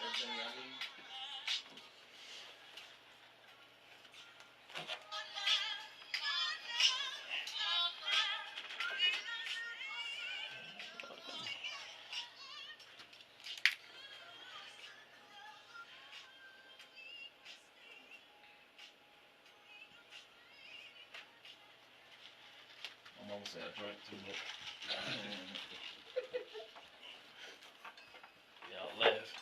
Everything I need. My mama said I drank too much. Y'all laugh.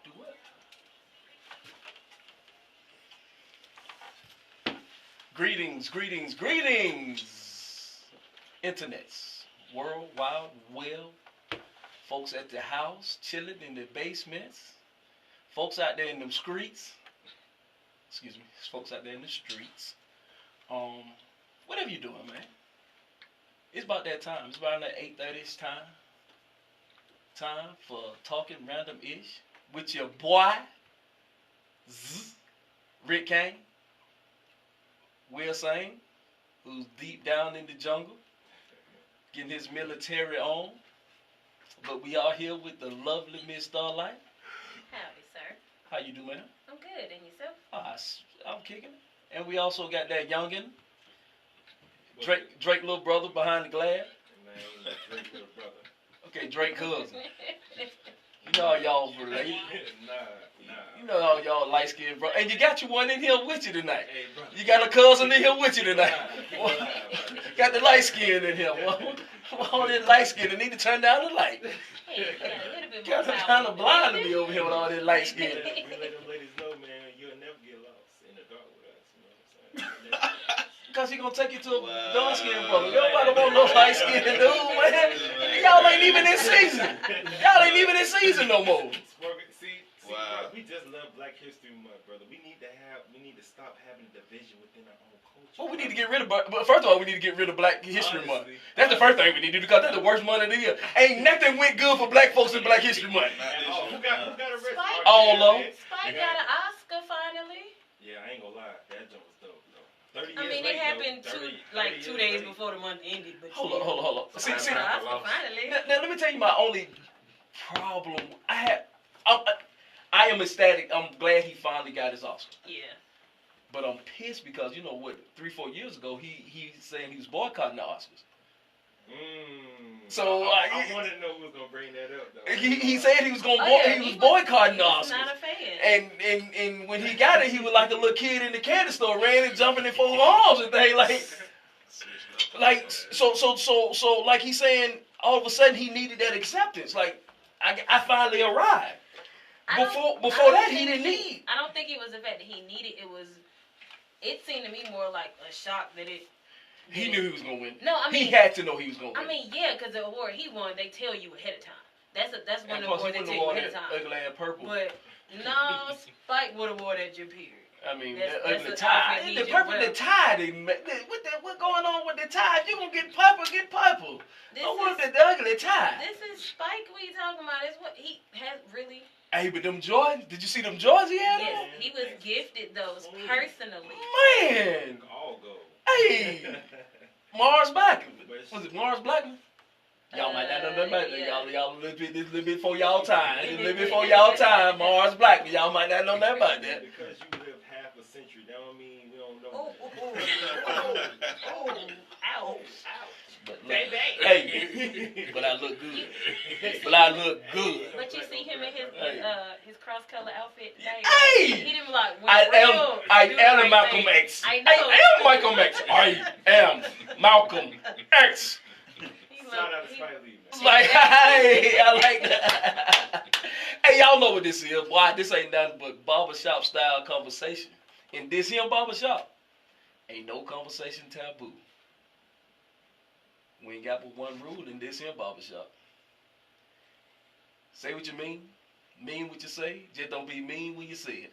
Do what? Greetings, greetings, greetings! Internets, world wide web, folks at the house, chilling in the basements, folks out there in them streets, excuse me, folks out there in the streets. Whatever you doing, man. It's about that time. It's about that 8:30ish time. Time for talking random-ish with your boy, Rick Kane. Will Sane, who's deep down in the jungle, getting his military on. But we are here with the lovely Miss Starlight. Howdy, sir. How you doing? I'm good, and yourself? I'm kicking it. And we also got that youngin, Drake little brother behind the glass. Man, Drake little brother. Okay, Drake cousin. You know how y'all related. Nah. You know how y'all light skinned bro. And you got your one in here with you tonight. Hey, brother. You got a cousin in here with you tonight. Nah, Got the light skin in here. All this light skin, they need to turn down the light. Hey, you got a little bit more power. Kind of blind to me over here with all this light skin. We let them ladies know, man, you'll never get lost in the dark with us. You know what I'm saying? Because he gonna take you to a dark skinned brother. Nobody want no light skinned dude, man. Y'all ain't even in season. Y'all ain't even in season no more. See, wow. We just love Black History Month, brother. We need to stop having division within our own culture. Well, we need to get rid of, but first of all, we need to get rid of Black History Month. That's the first thing we need to do because that's the worst month of the year. Ain't nothing went good for Black folks in Black History Month. Who got a red All of them. Spike got an Oscar finally. Yeah, I ain't gonna lie, that jump was dope, though. 30 years I mean, late, it happened though. 2 days before the month ended, but Hold on. See, Oscar finally. now let me tell you my only problem. I am ecstatic. I'm glad he finally got his Oscar. Yeah. But I'm pissed because, you know what, 3-4 years ago, he's saying he was boycotting the Oscars. So I wanted to know who was gonna bring that up, though. He said he was he was boycotting the Oscars. Not a fan. And when he got it, he was like a little kid in the candy store, ran and jumping in four arms and things so like he's saying all of a sudden he needed that acceptance. Like I finally arrived. Before that he didn't need. I don't think it was the fact that he needed. It seemed to me more like a shock that it. He knew he was gonna win. No, I mean he had to know he was gonna win. I mean, yeah, because the award he won, they tell you ahead of time. That's one of the awards they tell you ahead of time. Ugly and purple. But no, Spike would have wore that your period. I mean, that's the ugly tie. The purple, the tie. What going on with the tie? You gonna get purple? Get purple. I want the ugly tie. This is Spike we talking about. It's what he has really. Hey, but them Jordans, did you see them Jordans he had? Yes, he was gifted those personally. Man. All gold. Hey. Mars Blackman. Was it Mars Blackman? Y'all might not know nothing about it. Yeah. Y'all a little bit before y'all time. A little bit before y'all time. Mars Blackman. Y'all might not know nothing about that. Because you live half a century, that don't mean we don't know. Ouch. But look, hey, but I look good. But I look good. But you see him in his cross-color outfit today. Hey! He didn't like. I am Malcolm X. I know. I am Malcolm X. I am Malcolm X. Shout out to Spike Lee, man. Like, hey, I like that. Hey, y'all know what this is. Boy, this ain't nothing but barbershop style conversation. In this here barbershop, ain't no conversation taboo. We ain't got but one rule in this here barbershop. Say what you mean what you say. Just don't be mean when you say it.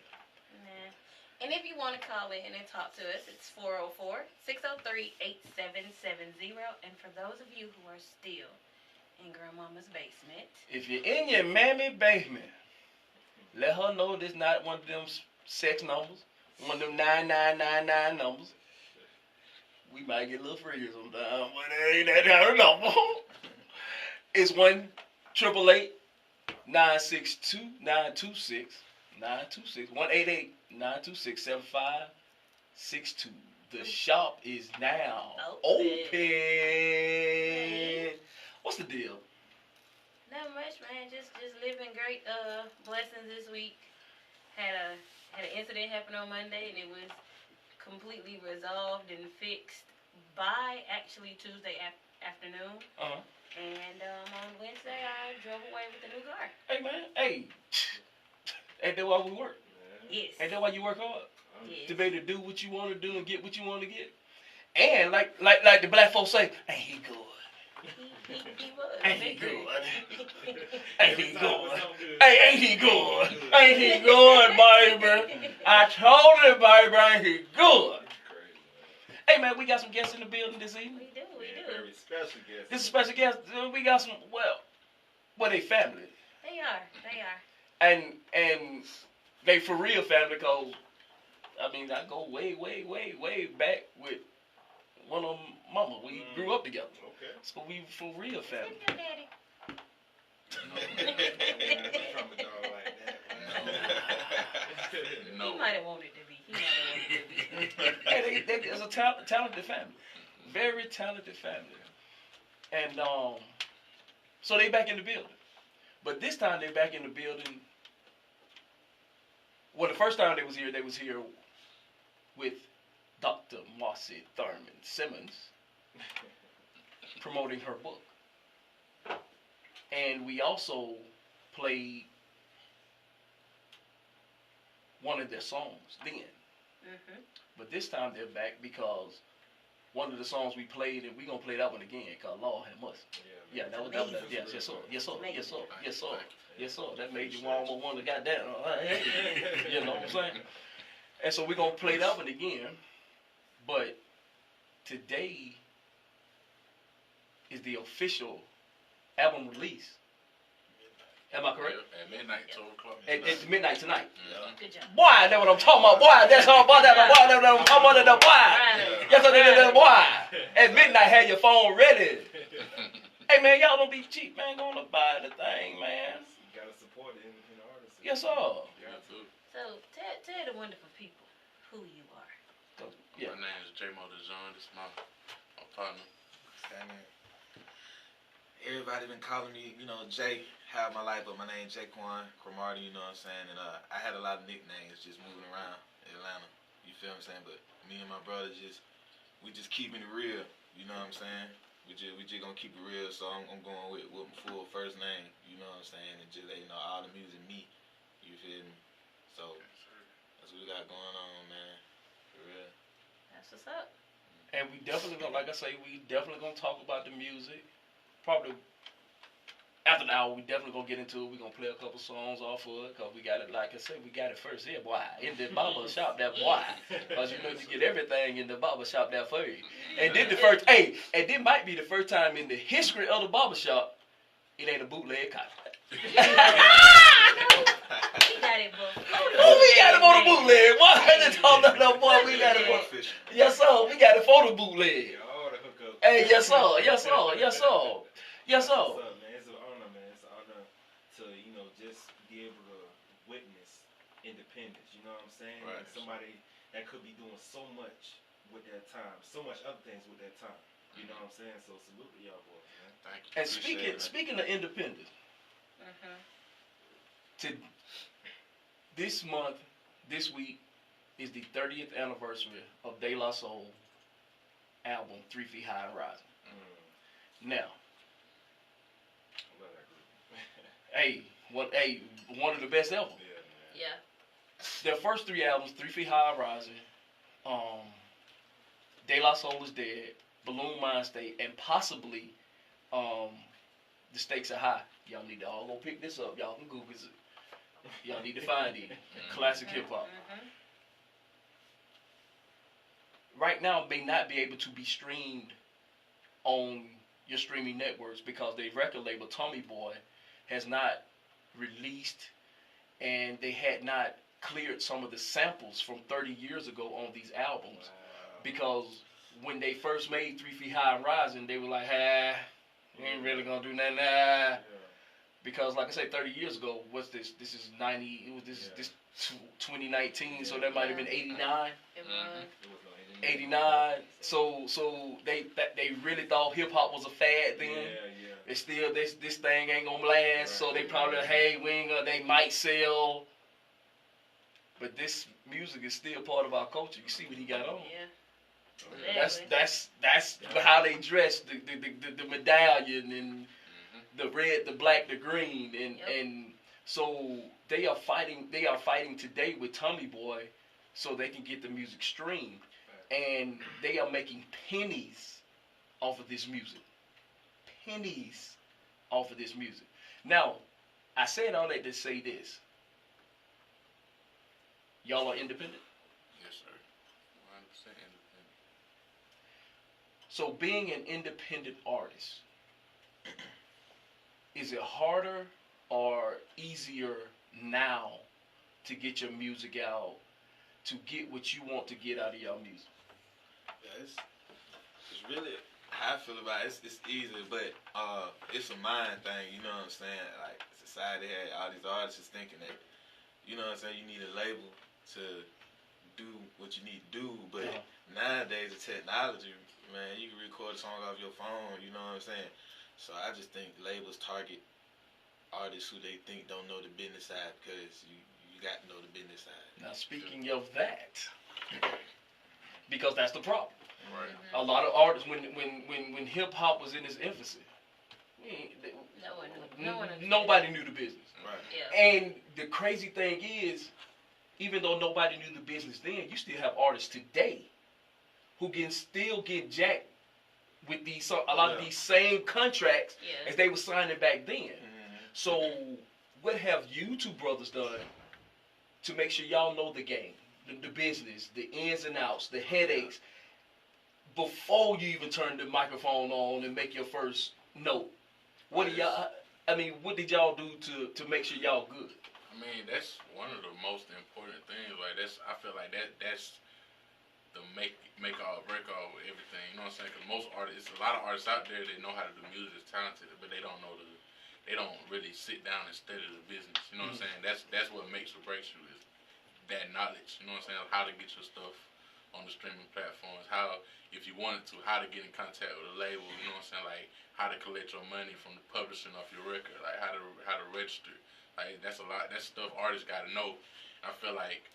And if you want to call in and talk to us, it's 404-603-8770. And for those of you who are still in Grandmama's basement, if you're in your mammy basement, let her know this not one of them sex numbers, one of them 9999 numbers. We might get a little freaky sometimes, but it ain't that kind of number. It's 1-888-962-926. 1-888-926-7562. The shop is now open. What's the deal? Not much, man. Just living great blessings this week. Had an incident happen on Monday, and it was completely resolved and fixed by actually Tuesday afternoon. And on Wednesday, I drove away with a new car. Hey, man. Hey. Ain't that why we work? Yes. Ain't that why you work hard? Yes. To be able to do what you want to do and get what you want to get. And like the black folks say, ain't he good? He was. Ain't he good? Ain't he good? Hey, ain't he good? Ain't he good, baby? I told you, baby, ain't he good? Hey, man, we got some guests in the building this evening. We do. Very special guest. This is a special guest. We got some, they family. They are. And they for real family, because, I mean, I go way back with one of them mama. We grew up together. Okay. So we for real family. Your daddy. No. He might have wanted to be. Hey, it's a talented family. Very talented family. And so they back in the building. But this time they back in the building. Well, the first time they was here with Dr. Marcy Thurman Simmons promoting her book. And we also played one of their songs then. Mm-hmm. But this time they're back because one of the songs we played, and we're going to play that one again, because Lord have mercy. Yeah, that was yes, sir. That made you want to goddamn, you know what I'm saying? And so we're going to play that one again, but today is the official album release. Am I correct? At midnight, 12 o'clock. It's midnight tonight. Yeah. Good job. Boy, that's what I'm talking about. Boy, that's all about that. Boy, that's what I'm talking about. That boy. Yes, sir, boy. At midnight, have your phone ready. Hey, man, y'all don't be cheap, man. Go on to buy the thing, man. You gotta support the independent artists. Yes, sir. Yeah, too. So tell the wonderful people who you are. Yeah. My name is J. Mo DeJean. This is my partner. Everybody been calling me, Jay, half my life, but my name Jaquan Cromartie, you know what I'm saying? And I had a lot of nicknames just moving around Atlanta, you feel what I'm saying? But me and my brother we just keeping it real, you know what I'm saying? We just gonna keep it real, so I'm going with my full first name, you know what I'm saying? And just let you know all the music me, you feel me? So that's what we got going on, man, for real. That's what's up. And we definitely gonna, like I say, we definitely gonna talk about the music. Probably after the hour, we definitely gonna get into it. We gonna play a couple songs off of it, cause we got it. Like I said, we got it first here, boy, in the barber shop, that boy. Cause you know you get everything in the barber shop there for you. And then and this might be the first time in the history of the barber shop it ain't a bootleg copy. We got it, boy. Oh, we got it for the bootleg. Boy, boy, we got it for. Yes, sir. We got it for the bootleg. All the hookups. Hey, yes, sir. Yes, sir. Yes, sir. Yes, sir. What's up, man? It's an honor, man. It's an honor to, just be able to witness independence. You know what I'm saying? Right. And somebody that could be doing so much with their time, so much other things with their time. You know what I'm saying? So salute to y'all boys, man. Thank you. And Appreciate speaking of independence, this month, this week, is the 30th anniversary of De La Soul album 3 Feet High and Rising. Now, one of the best ever. Yeah. Their first 3 albums, 3 Feet High and Rising, De La Soul is Dead, Balloon Mind State, and possibly The Stakes Are High. Y'all need to all go pick this up. Y'all can Google it. Y'all need to find it. Classic hip hop. right now may not be able to be streamed on your streaming networks because the record label Tommy Boy has not released, and they had not cleared some of the samples from 30 years ago on these albums. Because when they first made 3 Feet High and Rising, they were like, we ain't really gonna do nothing. Because like I said, 30 years ago, what's this? This is 90. It was this 2019, so that might have been 89. It was. 89. So they really thought hip hop was a fad then. Yeah. It's still this thing ain't gonna last. So they probably they might sell. But this music is still part of our culture. You see what he got on? Yeah. That's how they dress, the medallion and the red, the black, the green, and so they are fighting today with Tommy Boy so they can get the music streamed, and they are making pennies off of this music. Now, I said all that to say this. Y'all are independent? Yes, sir. 100% independent. So being an independent artist, is it harder or easier now to get your music out, to get what you want to get out of your music? Yeah, it's really how I feel about it. It's easy, but it's a mind thing. You know what I'm saying? Like society had all these artists thinking that, you know what I'm saying, you need a label to do what you need to do. But nowadays the technology, man, you can record a song off your phone. You know what I'm saying? So I just think labels target artists who they think don't know the business side, because you got to know the business side. Now speaking of that, because that's the problem. Right. A lot of artists, when hip hop was in its infancy, nobody knew the business. Right. Yeah. And the crazy thing is, even though nobody knew the business then, you still have artists today who can still get jacked with a lot of these same contracts as they were signing back then. So what have you two brothers done to make sure y'all know the game, the business, the ins and outs, the headaches, before you even turn the microphone on and make your first note? What did y'all do to make sure y'all good? I mean, that's one of the most important things. Like I feel like that's the make all break all with everything. You know what I'm saying? Because most artists, a lot of artists out there, they know how to do music, is talented, but they don't really sit down and study the business. You know what I'm saying? That's what makes or breaks you, is that knowledge. You know what I'm saying? How to get your stuff on the streaming platforms. How, if you wanted to, how to get in contact with a label. You know what I'm saying? Like how to collect your money from the publishing off your record. Like how to register. Like that's a lot. That's stuff artists got to know. I feel like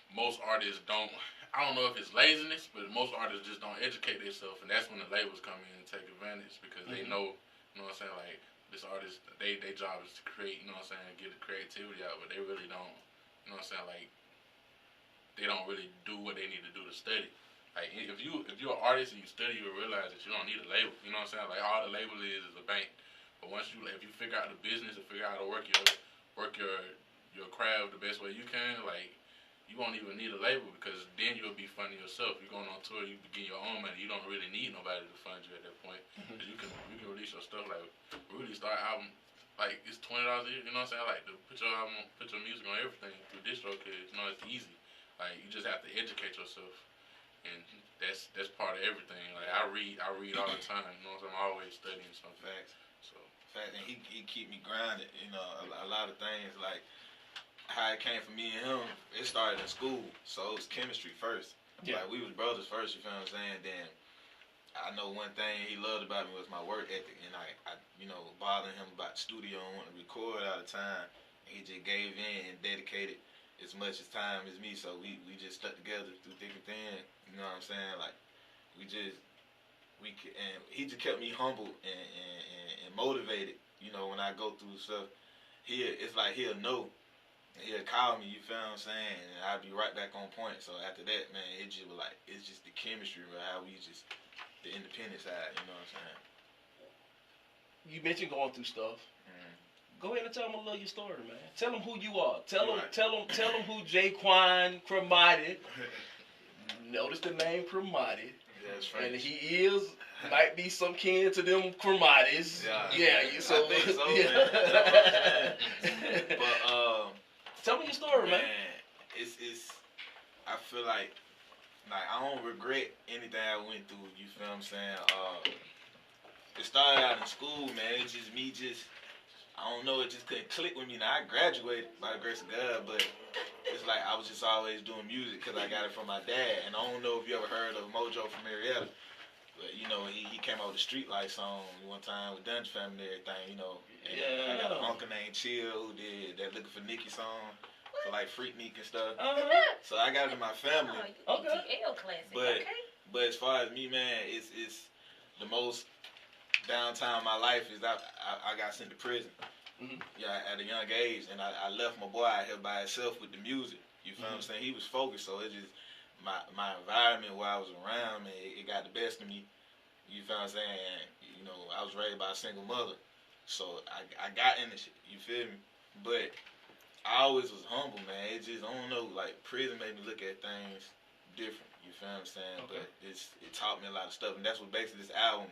most artists don't. I don't know if it's laziness, but most artists just don't educate themselves, and that's when the labels come in and take advantage, because they know. You know what I'm saying? Like this artist, their job is to create. You know what I'm saying? Get the creativity out, but they really don't. You know what I'm saying? Like they don't really do what they need to do to study. Like if you're an artist and you study, you'll realize that you don't need a label. You know what I'm saying? Like all the label is a bank. But once if you figure out the business and figure out how to work your craft the best way you can, like you won't even need a label, because then you'll be funding yourself. You're going on tour, you get your own money. You don't really need nobody to fund you at that point. Cause you can release your stuff. Like really start album, like it's $20 a year. You know what I'm saying? Like to put your album, put your music on everything through DistroKid. You know, it's easy. Like you just have to educate yourself, and that's part of everything. Like I read all the time. You know what I'm saying? I'm always studying something. Facts. So. Fact, and he keep me grounded. You know, a lot of things, like how it came from me and him. It started in school, so it was chemistry first. Yeah. Like we was brothers first. You feel what I'm saying? Then I know one thing he loved about me was my work ethic, and I bothering him about the studio and wanting to record all the time. And he just gave in and dedicated as much as time as me. So we just stuck together through thick and thin. You know what I'm saying? Like and he just kept me humble and motivated. You know, when I go through stuff, it's like he'll know, and he'll call me. You feel what I'm saying? And I'll be right back on point. So after that, man, it's just the chemistry, bro. How we just the independent side. You know what I'm saying? You mentioned going through stuff. Go ahead and tell them a little your story, man. Tell them who you are. Tell them who Jaquan Cromartie. notice the name Cromartie. Yeah, it's And French. he might be some kin to them Cromarties. Yeah. So, I think so, yeah. man. You know what I'm saying? But tell me your story, man. it's I feel like I don't regret anything I went through. You feel what I'm saying? It started out in school, man. It's just me, I don't know. It just couldn't click with me. Now I graduated by the grace of God, but it's like I was just always doing music because I got it from my dad. And I don't know if you ever heard of Mojo from Marietta, but you know he came out with the Streetlight song one time with Dungeon Family and everything. You know, and I got an uncle named Chill who did that Looking for Nikki song. For like Freaknik and stuff. So I got it in my family. ETL classic. But as far as me, man, it's the most downtime of my life is I got sent to prison. Mm-hmm. Yeah, at a young age, and I left my boy out here by himself with the music. You feel what I'm saying? He was focused, so it just my environment where I was around, man, it got the best of me. You feel what I'm saying? And, you know, I was raised by a single mother, so I got into shit. You feel me? But I always was humble, man. It just, I don't know, like, prison made me look at things different. You feel what I'm saying? Okay. But it taught me a lot of stuff, and that's what basically this album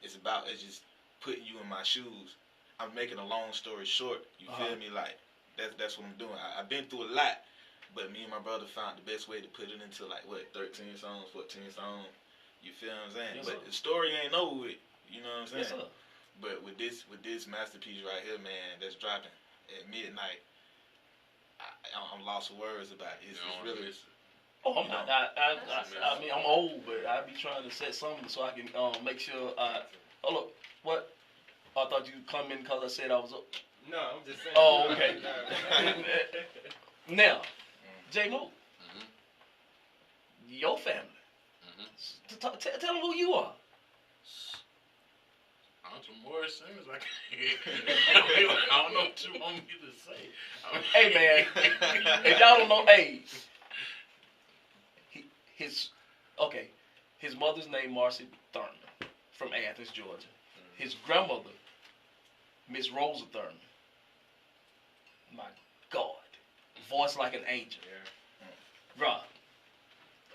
is about. It's just putting you in my shoes. I'm making a long story short. You feel me? Like, that's what I'm doing. I've been through a lot, but me and my brother found the best way to put it into, like, 13 songs, 14 songs. You feel what I'm saying? Yes, but sir. the story ain't over with. You know what I'm saying? Yes, sir. But with this masterpiece right here, man, that's dropping at midnight, I'm lost for words about it. It's really. Oh, I'm not. I mean, I'm old, but I be trying to set something so I can make sure. Oh look, what? I thought you come in because I said I was up. No, I'm just saying. Oh, okay. Now, J Mo, your family. Tell them who you are. I'm some more singers. I don't know what you want me to say. Hey man, if y'all don't know, hey, his mother's name Marcy Thurman from Athens, Georgia. His grandmother, Miss Rosa Thurman. My God, voice like an angel. Yeah. Bruh,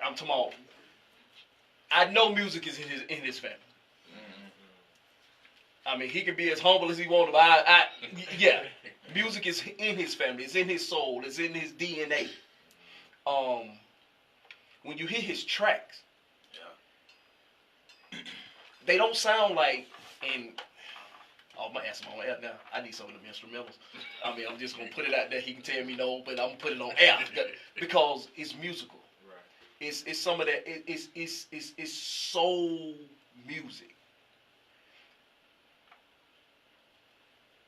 I'm tomorrow. I know music is in his family. I mean, he can be as humble as he wants, but yeah, music is in his family. It's in his soul. It's in his DNA. When you hear his tracks, they don't sound like I'm gonna ask him on air now. I need some of them instrumentals. I mean, I'm just gonna put it out there. He can tell me no, but I'm gonna put it on air because it's musical. Right. It's some of that. It's soul music.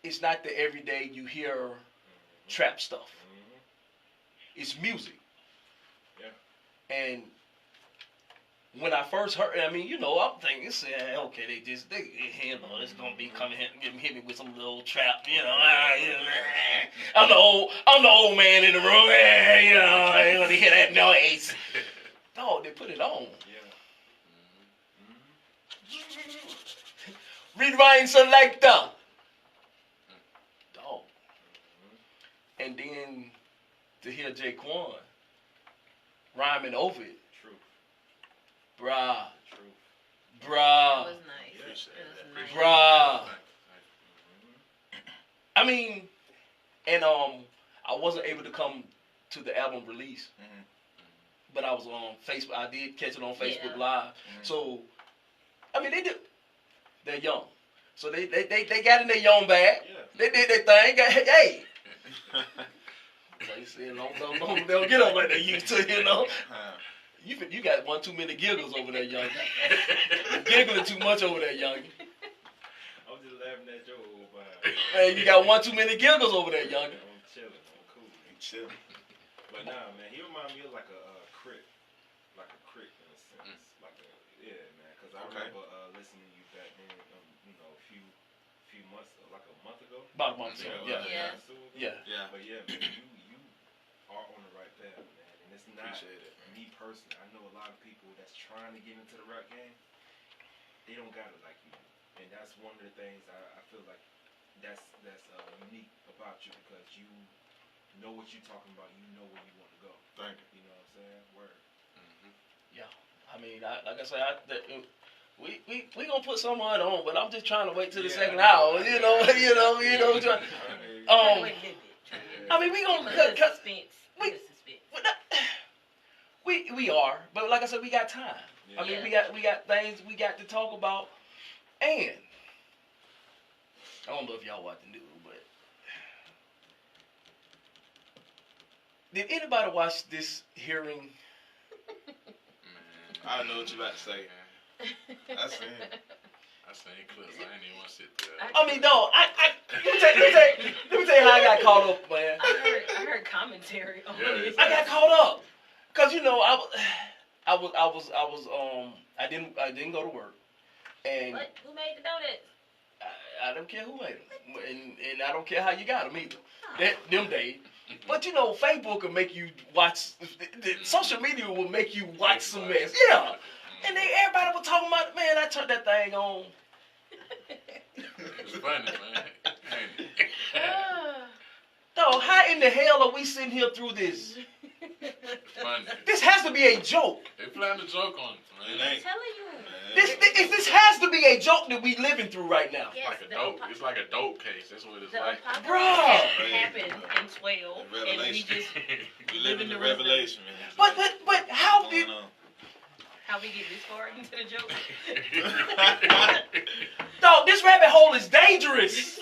It's not the everyday you hear trap stuff. It's music. Yeah. And when I first heard, I mean, you know, I'm thinking, okay, you know, it's gonna be coming here and hit me with some little trap, you know. I'm the old man in the room, you know. I ain't gonna hear that noise. Dog, they put it on. Yeah. Rewind selector. Dog. And then to hear Jaquan rhyming over it. True. Bruh. True. Bruh. It was nice. Bruh. I mean, and I wasn't able to come to the album release, but I was on Facebook. I did catch it on Facebook Live. So, I mean, they're young, so they got in their young bag. Yeah. They did their thing. Hey. Like you said, don't get up like they used to, you know. You got one too many giggles over there, young. You're giggling too much over there, young. I'm just laughing at your old vibe. Hey, you got one too many giggles over there, young. I'm chilling. I'm cool. Chilling. But nah, man, he remind me of like a crick. Like a crick in a sense. Like a, yeah, man. Because I remember listening to you back then, you know, a few months, like a month ago. About a month ago, yeah. Yeah. But yeah, man, you are on the right path, man. And it's not me personally. I know a lot of people that's trying to get into the rap game. They don't got it like you do. And that's one of the things I feel like that's unique about you because you know what you're talking about. You know where you want to go. Thank you. You know what I'm saying? Word. I mean, like I said, we gonna put some on, but I'm just trying to wait till the second I hour. know. You know. Try, I mean, we gonna cause we are, but like I said, we got time. Yeah. I mean, we got things we got to talk about, and I don't know if y'all watch the news, but did anybody watch this hearing? I know what you about to say. I seen it. I seen clips. I didn't even want to sit there. I mean, no. Let me tell you how I got caught up, man. I heard commentary on it. I got caught up, cause you know I didn't go to work, and What? Who made the donuts? I don't care who made them, and I don't care how you got them either. Them days. But you know, Facebook will make you watch. Social media will make you watch some mess. Yeah. And everybody was talking about, man, I turned that thing on. It's funny, man. No, how in the hell are we sitting here through this? It's funny. This has to be a joke. They playing a joke on it, man. I'm telling you. This has to be a joke that we living through right now. Yes, It's like a dope case. That's what it's the like. apocalypse happened in 12, and we Revelation. just We live in the revelation, man. But how did? how we get this far into the joke. Dog, this rabbit hole is dangerous.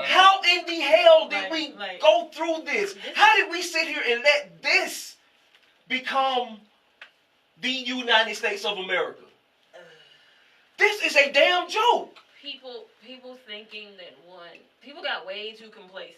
How in the hell did we go through this? How did we sit here and let this become the United States of America? This is a damn joke. People thinking that people got way too complacent.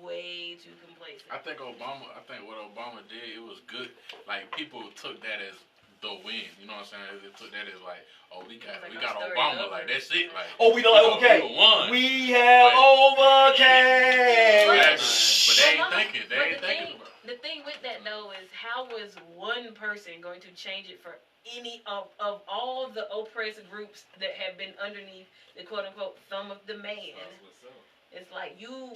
Way too complacent. I think what Obama did, it was good. Like, people took that as the win. You know what I'm saying? They took that as like, oh, we got Obama. Over. Like, that's it. Like, oh, we don't okay. We won. We have overcame. But they ain't thinking. They ain't thinking about it. The thing with that though is, how was one person going to change it for any of all the oppressed groups that have been underneath the quote unquote thumb of the man? It's like, you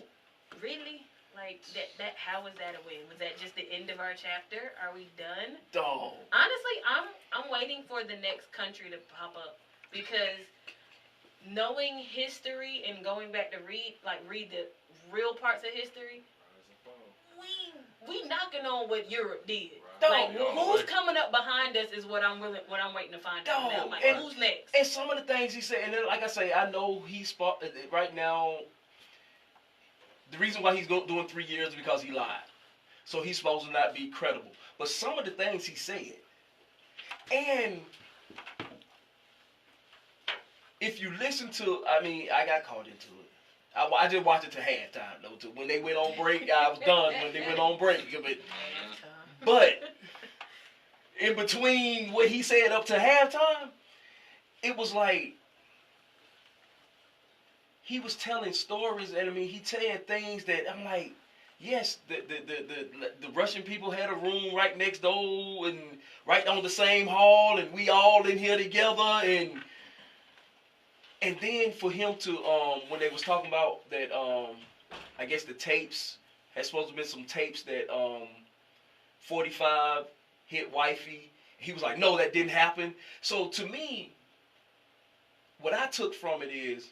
really like that. How was that a win? Was that just the end of our chapter? Are we done? Dog. Honestly, I'm waiting for the next country to pop up, because knowing history and going back to read the real parts of history, we knocking on what Europe did. Like, who's coming up behind us is what I'm waiting to find out now. Like, who's next? And some of the things he said, and then, like I say, I know he's right now. The reason why he's doing 3 years is because he lied, so he's supposed to not be credible. But some of the things he said, and if you listen to, I mean, I got caught into it. I just watched it to halftime though. When they went on break, I was done when they went on break. But in between what he said up to halftime, it was like he was telling stories, and I mean, he telling things that I'm like, yes, the Russian people had a room right next door and right on the same hall, and we all in here together, and then for him to when they was talking about that, I guess the tapes had supposed to be some tapes that 45 hit wifey. He was like, no, that didn't happen. So to me, what I took from it is,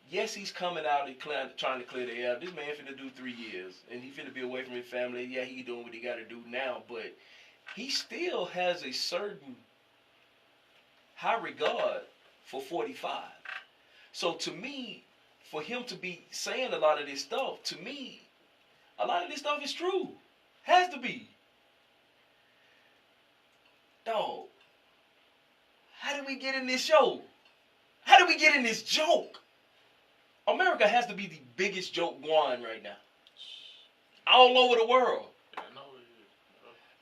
yes, he's coming out and trying to clear the air. This man finna do 3 years, and he finna be away from his family. Yeah, he doing what he got to do now, but he still has a certain high regard for 45. So to me, for him to be saying a lot of this stuff, to me, a lot of this stuff is true. Has to be. Dog, how did we get in this show? How did we get in this joke? America has to be the biggest joke going right now. All over the world.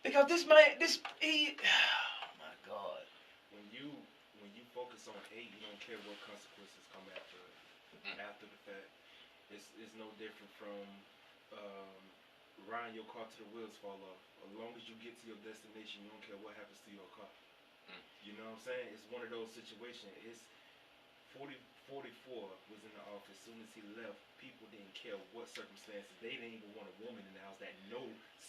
Because this man, oh my God. When you focus on hate, you don't care what consequences come after the fact. It's no different from riding your car till the wheels fall off. As long as you get to your destination, you don't care what happens to your car. You know what I'm saying? It's one of those situations. It's 44 was in the office. As soon as he left, people didn't care what circumstances. They didn't even want a woman in the house that know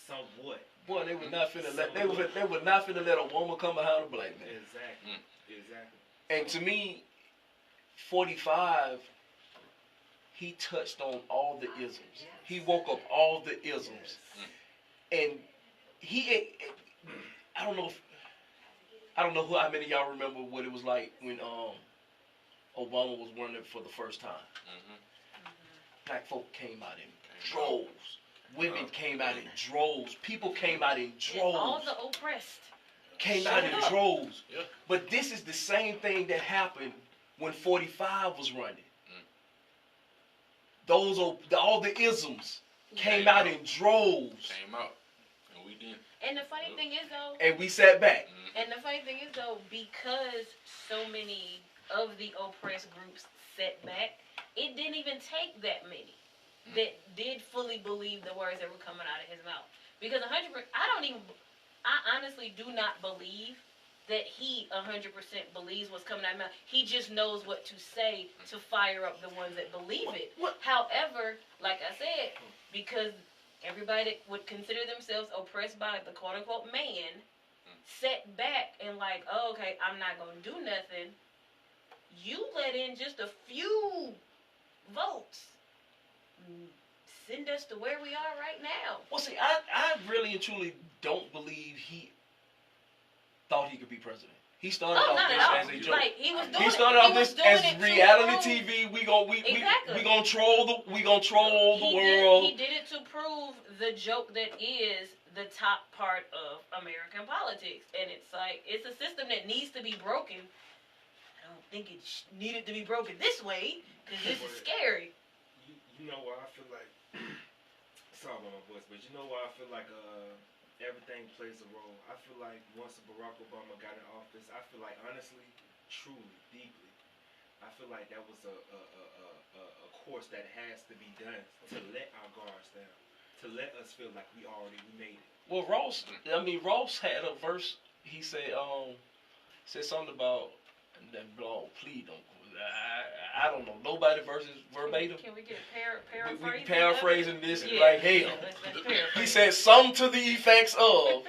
somewhat. Boy, they were not finna let they were not finna let a woman come behind a black man. Exactly. Exactly. And to me, 45, he touched on all the isms. He woke up all the isms. And he, I don't know how many of y'all remember what it was like when Obama was running for the first time. Black folk came out in droves. Women came out in droves. People came out in droves. All the oppressed came out in droves. But this is the same thing that happened when 45 was running. All the isms came out in droves. Came out. And we didn't. And the funny thing is though. And we sat back. And the funny thing is though, because so many of the oppressed groups set back, it didn't even take that many that did fully believe the words that were coming out of his mouth. Because I honestly do not believe that he 100% believes what's coming out of his mouth. He just knows what to say to fire up the ones that believe it. However, like I said, because everybody that would consider themselves oppressed by the quote-unquote man set back and like, oh, okay, I'm not going to do nothing. You let in just a few votes. Send us to where we are right now. Well, see, I really and truly don't believe he thought he could be president. He started off this as a joke. Like, he started off this as reality TV. We gonna troll the world. He did it to prove the joke that is the top part of American politics, and it's like it's a system that needs to be broken. I don't think it needed to be broken this way because this is scary. You know why I feel like sorry about my voice, but you know why I feel like everything plays a role. I feel like once Barack Obama got in office, I feel like honestly, truly, deeply, I feel like that was a course that has to be done to let our guards down, to let us feel like we made it. Well, Ross had a verse. He said something about that blog. Please don't. I don't know nobody verses verbatim. Can we get a paraphrase? We paraphrasing this yeah. like hell. He said some to the effects of.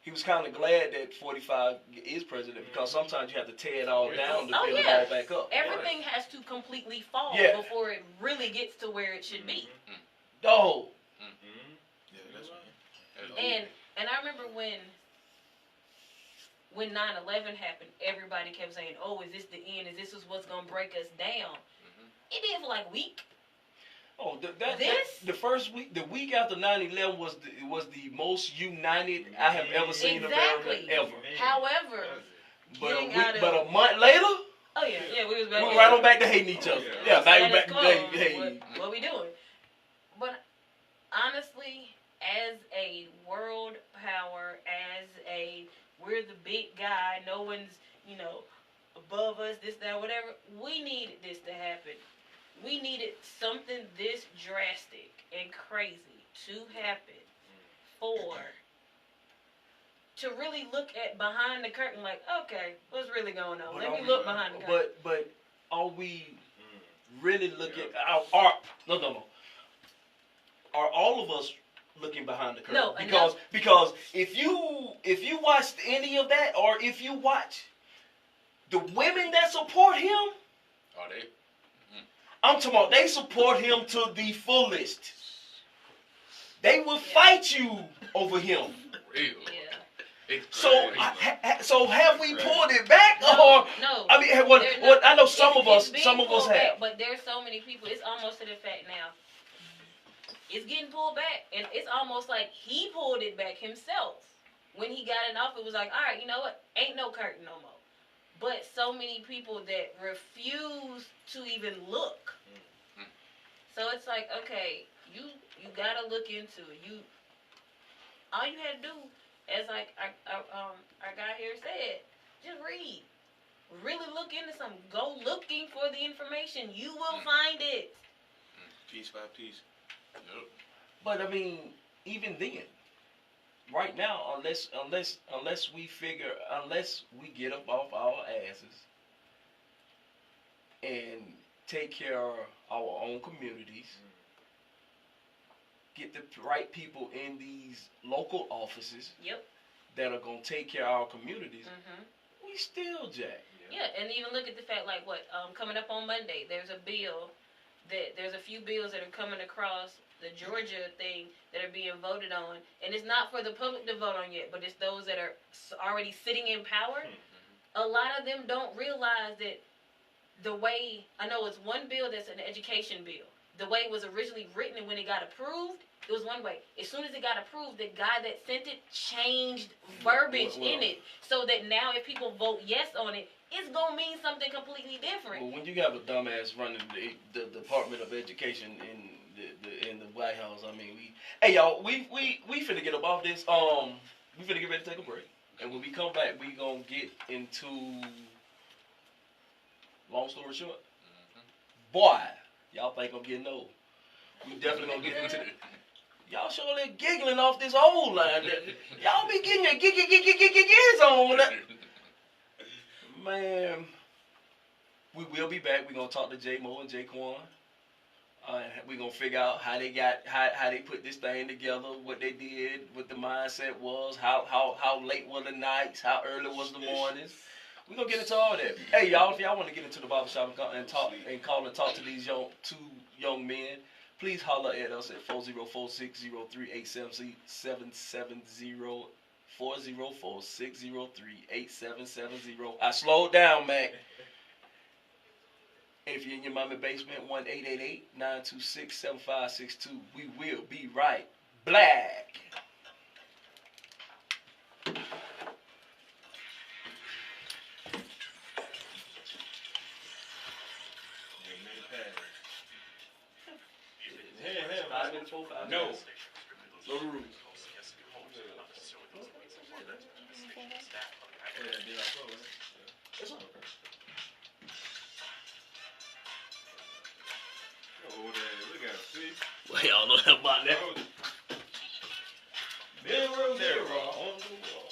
He was kind of glad that 45 is president because sometimes you have to tear it all down to build it all back up. Everything has to completely fall before it really gets to where it should be. Oh. Yeah, that's right. And I remember when 9/11 happened, everybody kept saying, "Oh, is this the end? Is this what's gonna break us down?" It did for like a week. Oh, the first week, the week after 9/11 was the most united I have ever seen America ever. However, but a month later, we was right on back to hating each other. Yeah, back to hating. What we doing? But honestly, as a world power, we're the big guy, no one's, above us, this, that, whatever. We needed this to happen. We needed something this drastic and crazy to happen to really look at behind the curtain like, okay, what's really going on? Let me look behind the curtain. But are we really looking No. Are all of us looking behind the curtain? No, because if you watched any of that, or if you watch the women that support him, are they? I'm talking about they support him to the fullest. They will fight you over him. Real. Yeah. So have we pulled it back, no. I mean, I know some of us have. But there's so many people. It's almost to the fact now. It's getting pulled back, and it's almost like he pulled it back himself. When he got in office, it was like, all right, you know what? Ain't no curtain no more. But so many people that refuse to even look. So it's like, okay, you gotta look into it. All you had to do, as like our guy here said, just read. Really look into something. Go looking for the information. You will find it. Piece by piece. Yep. But I mean, even then, right now, unless we get up off our asses and take care of our own communities. Get the right people in these local offices. Yep. That are gonna take care of our communities. We still jack. Yeah, and even look at the fact, like what coming up on Monday, there's a few bills that are coming across the Georgia thing that are being voted on, and it's not for the public to vote on yet, but it's those that are already sitting in power. A lot of them don't realize that the way, I know it's one bill that's an education bill. The way it was originally written and when it got approved, it was one way. As soon as it got approved, the guy that sent it changed verbiage in it so that now if people vote yes on it, it's going to mean something completely different. Well, when you have a dumbass running the Department of Education in the White House, I mean, hey y'all, we finna get up off this. We finna get ready to take a break. And when we come back, we gonna get into, long story short, boy, y'all think I'm getting old. We definitely gonna get into y'all surely giggling off this old line. Y'all be getting your gigs on. Man, we will be back. We're gonna talk to J Mo and J Quan. We're gonna figure out how they put this thing together, what they did, what the mindset was, how late were the nights, how early was the mornings. We're gonna get into all that. Hey y'all, if y'all want to get into the barbershop and talk to these two young men, please holler at us at 404-603-8770. 404-603-8770. I slowed down, Mac. And if you're in your mama basement, 1-888-926-7562. We will be right back. Hey, 5 minutes, 4, 5 no. minutes. No rules. It's okay. Oh, look at him, see? Well, y'all know about that. Mirror, on the wall.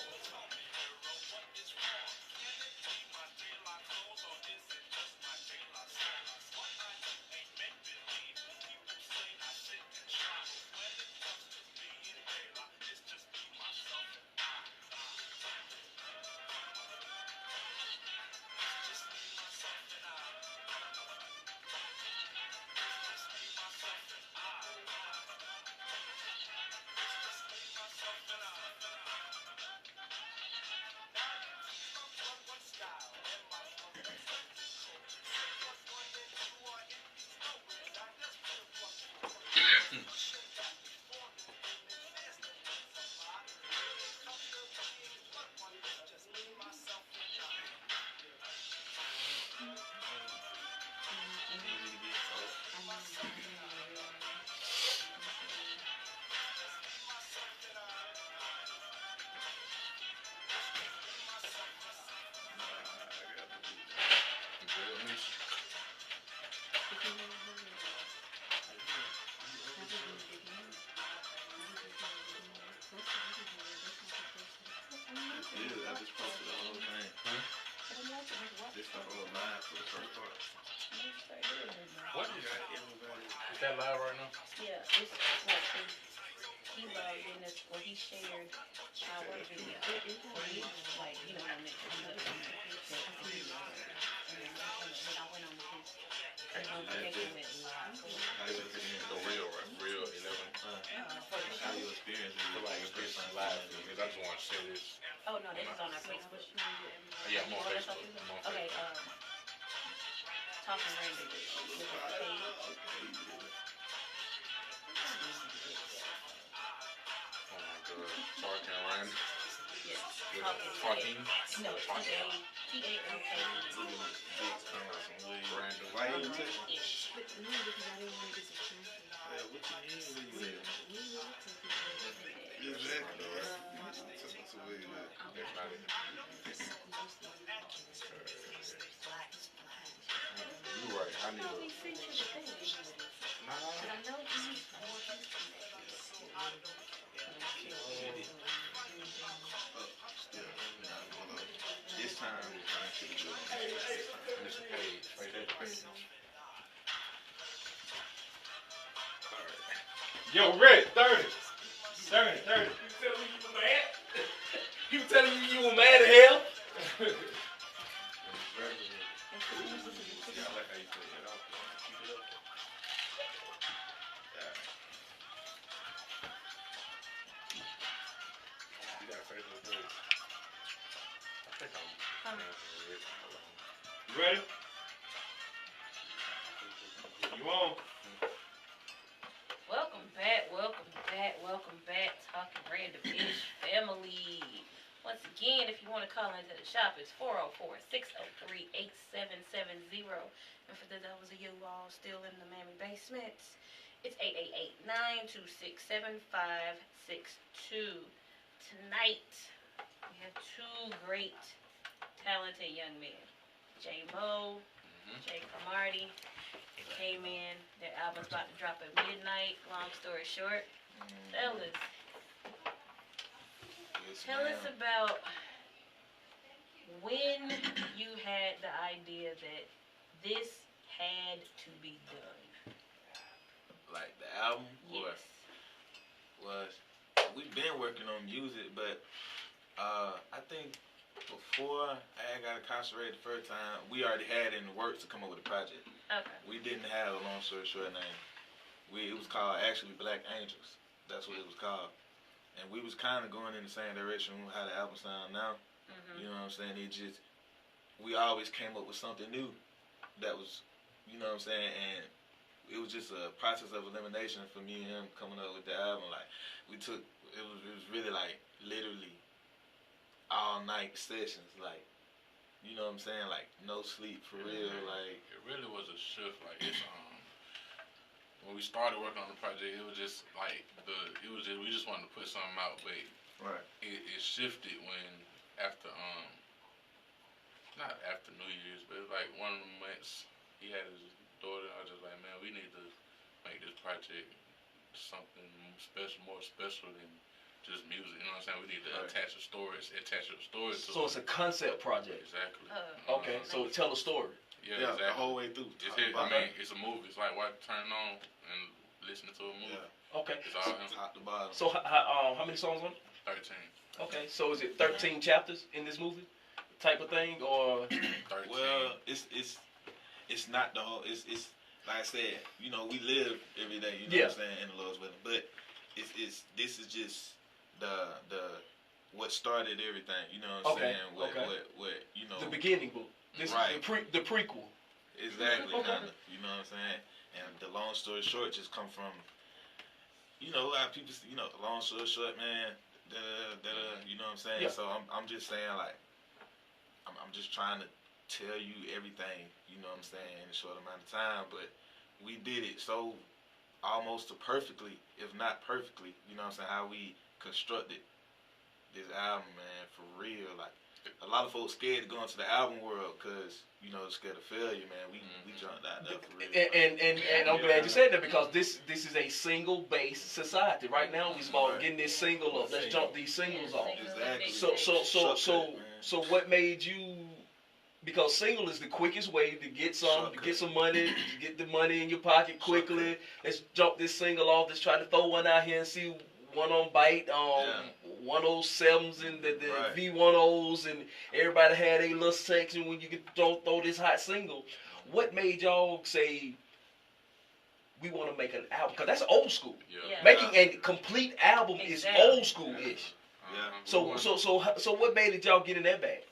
I just posted the whole thing. This the whole live for the first part. What is that? Is that live right now? Yeah, it's like he logged in this, or he shared our video. Or he, like, you know, on it. And I went on his notification went live. The real 11. How you experience it? Like it's live because I just want to say this. Oh no, this is on our Facebook. Yeah, I'm on Facebook. Okay, Talking Randy. Look at the page. Oh my God, Talking Randy. Yes, Talking. No, T-A-L-K. Random. Why you even take it? Yes. What you mean when you exactly. That's not it. You're right. I need We a. sent you the thing. Nah. But I know you. This time, I should have Mr. Page, Friday. Yo, Rick, 30. 30. You telling me you were mad at hell? Yeah, I like how you put that out. Keep it up. Yeah. You got a favorite word? I think I'm pronouncing it. You ready? You on? Welcome back, Talking Random-ish family. Once again, if you want to call into the shop, it's 404-603-8770. And for those of you all still in the Miami basements, it's 888-926-7562. Tonight, we have two great, talented young men. J. Mo, Jay Cromartie. They came in, their album's about to drop at midnight. Long story short, fellas, tell us about when you had the idea that this had to be done. Like the album? Yes. Was we've been working on music, but I think before I got incarcerated the first time, we already had in the works to come up with a project. Okay. We didn't have a long story short name. It was called actually Black Angels. That's what it was called. And we was kind of going in the same direction with how the album sound now. You know what I'm saying? We always came up with something new that was, you know what I'm saying? And it was just a process of elimination for me and him coming up with the album. Like, it was really like literally all night sessions. Like, you know what I'm saying? Like, no sleep for real. Like, it really was a shift. Like, it's when we started working on the project, it was just like we just wanted to put something out, but it shifted when after not after New Year's, but it was like one of the months he had his daughter. I was just like, man, we need to make this project something special, more special than just music. You know what I'm saying? We need to attach the stories to it. So it's a concept project. Exactly. Okay, so tell a story. Yeah, exactly. The whole way through. I mean, it's a movie. It's like turning on and listening to a movie. Yeah. Okay. It's all him. Top to bottom. So how many songs on it? 13. Okay, so is it 13 chapters in this movie, type of thing, or? 13. Well, it's not the whole. It's like I said. You know, we live every day. You know what I'm saying, in the Lord's will. But this is just the what started everything. You know what I'm saying? What you know. The beginning book. This right. The prequel. Exactly. Kinda, you know what I'm saying? And the long story short just come from. You know, a lot of people. You know, long story short, man. You know what I'm saying? Yeah. So I'm just saying, like, I'm just trying to tell you everything, you know what I'm saying, in a short amount of time, but we did it so almost to perfectly, if not perfectly, you know what I'm saying, how we constructed this album, man, for real. Like, a lot of folks scared to go into the album world because, you know, scared of failure, man. We jumped out there for real. And I'm glad you said that, because this is a single-based society. Right now, we about getting this single up. Let's jump these singles off. Exactly. So what made you? Because single is the quickest way to get some money, to get the money in your pocket quickly. Let's jump this single off. Let's try to throw one out here and see one on bite, 107s and the V10s, and everybody had a little section when you could throw this hot single. What made y'all say we want to make an album? Because that's old school. Yeah. Making a complete album is old school-ish. Yeah. So what made it y'all get in that bag?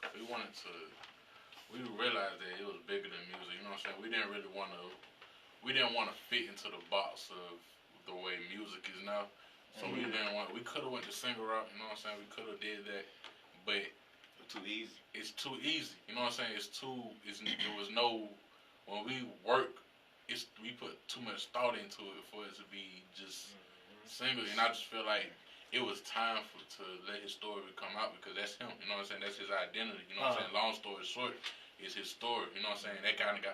We realized that it was bigger than music. You know what I'm saying? We didn't want to fit into the box of the way music is now. So we could have went the single route, you know what I'm saying? We could have did that, but too easy. It's too easy, you know what I'm saying? When we work, we put too much thought into it for it to be just single, and I just feel like it was time to let his story come out, because that's him, you know what I'm saying? That's his identity, you know what I'm saying? Long story short, it's his story, you know what I'm saying? That kind of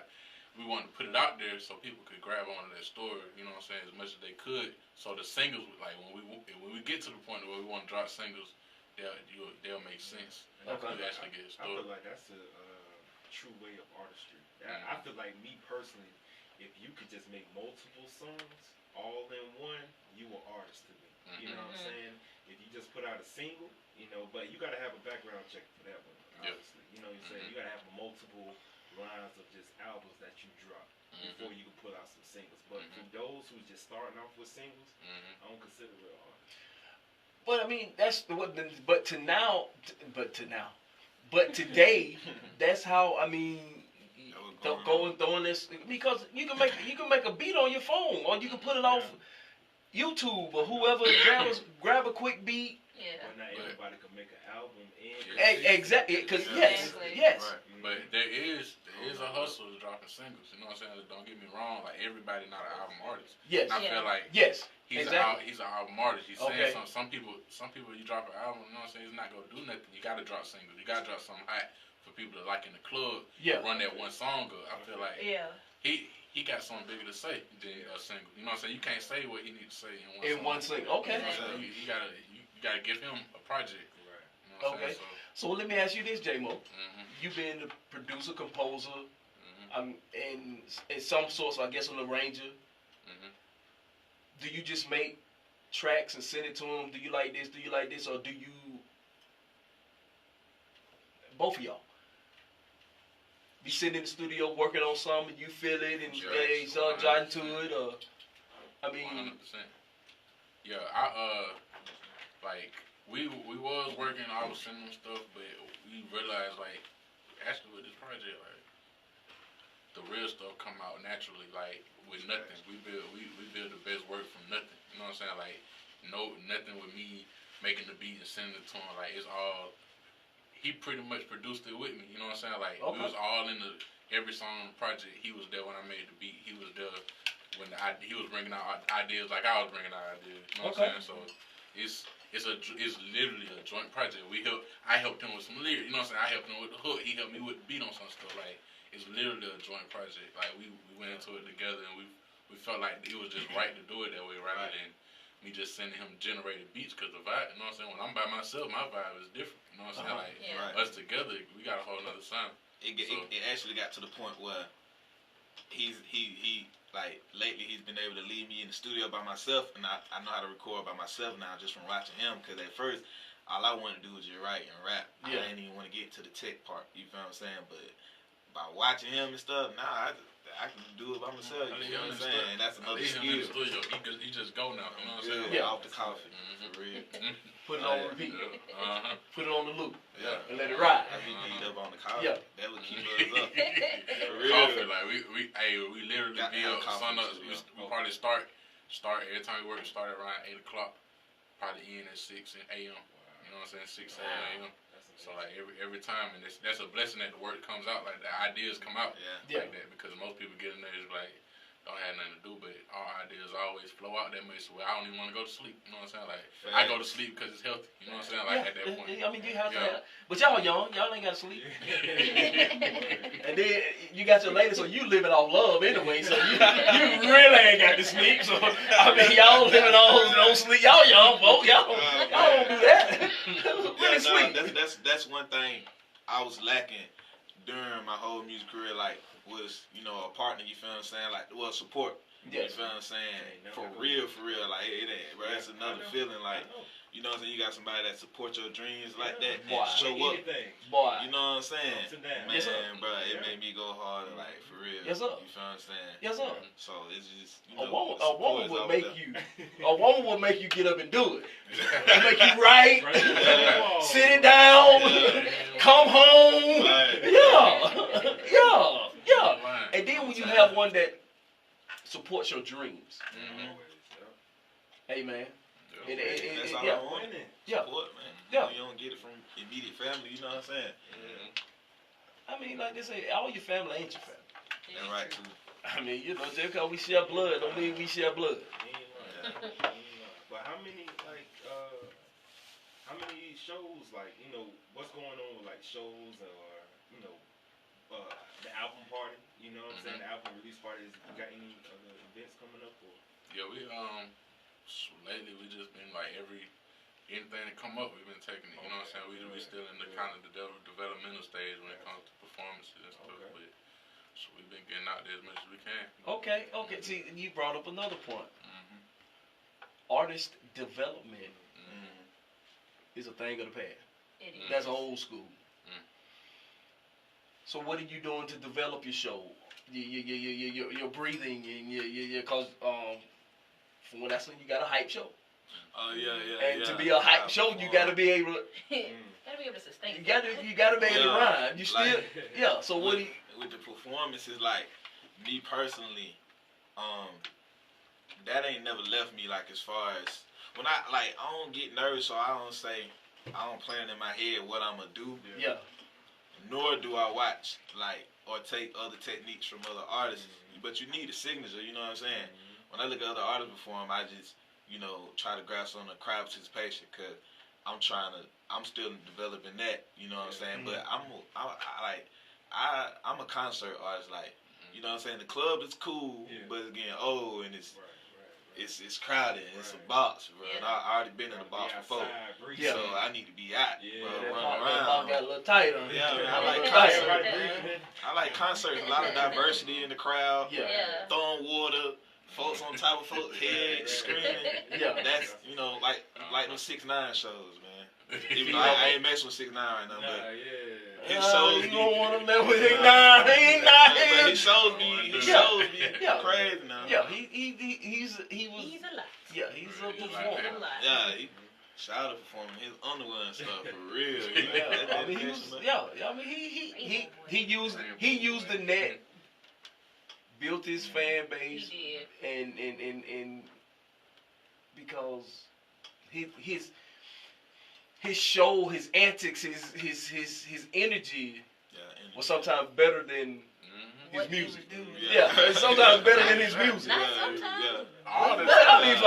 we wanted to put it out there so people could grab onto that story, you know what I'm saying, as much as they could. So the singles, like when we get to the point where we want to drop singles, they'll make sense. Okay. We actually get a I story. feel like that's true way of artistry. I feel like me personally, if you could just make multiple songs all in one, you an artist to me. You know what I'm saying? If you just put out a single, you know, but you gotta have a background check for that one, obviously. You know what I'm saying? You gotta have multiple lines of just albums that you drop before you can put out some singles. But for those who's just starting off with singles, I don't consider it artists. But I mean, that's what. But today, that's how. I mean, throwing this, because you can make a beat on your phone, or you can put it off YouTube or whoever grab a quick beat. Yeah. But not everybody can make an album. Exactly. Because yes. Right. But there is a hustle to dropping singles. You know what I'm saying? Don't get me wrong. Like, everybody not an album artist. Yes. And I feel like he's an album artist. He's saying some people you drop an album, you know what I'm saying, it's not gonna do nothing. You gotta drop singles. You gotta drop something hot for people to like in the club. Run that one song good. I feel like he got something bigger to say than a single. You know what I'm saying? You can't say what he needs to say in one single. Okay. So you gotta give him a project. Right. You know what I'm saying? So let me ask you this, J-Mo. You being the producer, composer, and in some sorts, I guess, an arranger. Do you just make tracks and send it to them? Do you like this? Do you like this? Or do you, both of y'all, you sit in the studio working on something, you feel it, and you start jotting to it, or, I mean. 100%. Yeah, like, we was working, I was sending them stuff, but we realized, like, actually with this project, like, the real stuff come out naturally, like, with nothing. We build the best work from nothing. You know what I'm saying? Like, nothing with me making the beat and sending it to him. Like, it's all, he pretty much produced it with me. You know what I'm saying? Like, we was all in every song on the project. He was there when I made the beat. He was there when he was bringing out ideas like I was bringing out ideas. You know what I'm saying? So it's literally a joint project. I helped him with some lyrics. You know what I'm saying? I helped him with the hook. He helped me with the beat on some stuff. Like, it's literally a joint project. Like, we went into it together, and we felt like it was just right to do it that way, rather than me just sending him generated beats. Because the vibe, you know what I'm saying? When I'm by myself, my vibe is different. You know what I'm saying? Like, us together, we got a whole nother sound. It actually got to the point where he like, lately he's been able to leave me in the studio by myself, and I know how to record by myself now just from watching him. Because at first, all I wanted to do was just write and rap. I didn't even want to get to the tech part. You feel what I'm saying? But by watching him and stuff, now I can do it by myself. You know what I'm saying? And that's another skill. He just go now. You know what I'm saying? Yeah, off the coffee. For real. Put it on repeat. Put it on the loop. And let it ride. I be beat up on the coffee. That would keep us up. For real. Coffee, like we literally be up. We probably start every time we work. We start around 8 o'clock. Probably end at 6 a.m. You know what I'm saying? 6 a.m. So like every time, and that's a blessing that the work comes out, like the ideas come out like that, because most people get in there is like don't have nothing to do, but our ideas always flow out that much. So I don't even want to go to sleep. You know what I'm saying? Like I go to sleep because it's healthy. You know what I'm saying? Like at that point. I mean, you have to. But y'all young, y'all ain't got to sleep. And then you got your lady, so you living off love anyway. So you really ain't got to sleep. So I mean, y'all living on no sleep. Y'all young folk, y'all don't do that. Really sleep. That's one thing I was lacking during my whole music career. Like, was, you know, a partner, you feel what I'm saying? Like, well, support. You feel what I'm saying? For real. Like, it ain't, bro. That's another feeling. Like, you know what I'm saying? You got somebody that support your dreams like that. Boy. Show up. Boy. You know what I'm saying? Man, bro, it made me go harder, like, for real. Yes, sir. You feel what I'm saying? Yes, sir. So it's just, you a know, woman will make you. A woman will make you get up and do it. She'll make you write, sit it down, come home. Yeah. And then when you have one that supports your dreams, hey man. That's all I want. Support, man. You don't get it from immediate family. You know what I'm saying? I mean, like they say, all your family ain't your family. That's right too. I mean, you know, just because we share blood don't mean we share blood. But how many shows, like, you know, what's going on with like shows or, you know, the album party? You know what I'm saying? The album release party. You got any other events coming up? Or? Yeah, we lately we just been like anything that come up, we've been taking it. You know what I'm saying? We still in the kind of the developmental stage when it comes to performances and stuff. Okay. But so we've been getting out there as much as we can. Okay. See, you brought up another point. Mm-hmm. Artist development Mm-hmm. is a thing of the past. It is. That's old school. Mm. So what are you doing to develop your show? Your breathing and your cause from what I seen, you got a hype show. Oh yeah. And to be a hype show, you gotta be able to. Gotta be able to sustain. You gotta be able to rhyme. You still, Like, yeah. So what do you? With the performances, like me personally, that ain't never left me. Like as far as when I don't get nervous, so I don't plan in my head what I'm gonna do. Yeah. Nor do I watch or take other techniques from other artists. But you need a signature. You know what I'm saying? When I look at other artists perform, I just try to grasp on the crowd participation because I'm still developing that. You know what I'm saying? But I'm a concert artist. Like, you know what I'm saying? The club is cool, but it's getting old and it's crowded. It's a box, bro. And I already been in the box before, so I need to be out, bro. Run around. Got a little tighter. Yeah, man, I like concerts. I like concerts. A lot of diversity in the crowd. Yeah. Throwing water. Folks on top of folks' heads, screaming. Yeah. That's, like them 6ix9ine shows, man. Even though I ain't messing with 6ix9ine right now, but his shows you be... don't want to mess with him now. He not But here. his shows be crazy now. Yeah, he was. He's a lot. Yeah, he's a performer. A lot. Yeah, shout out performing his underwear and stuff for real. Yeah, I mean, he was. Yeah, I mean, he used the net, built his fan base, He did. and because his show, his antics, his energy was sometimes better than his music. Yeah, it's sometimes better than his music. Not sometimes. All the I mean,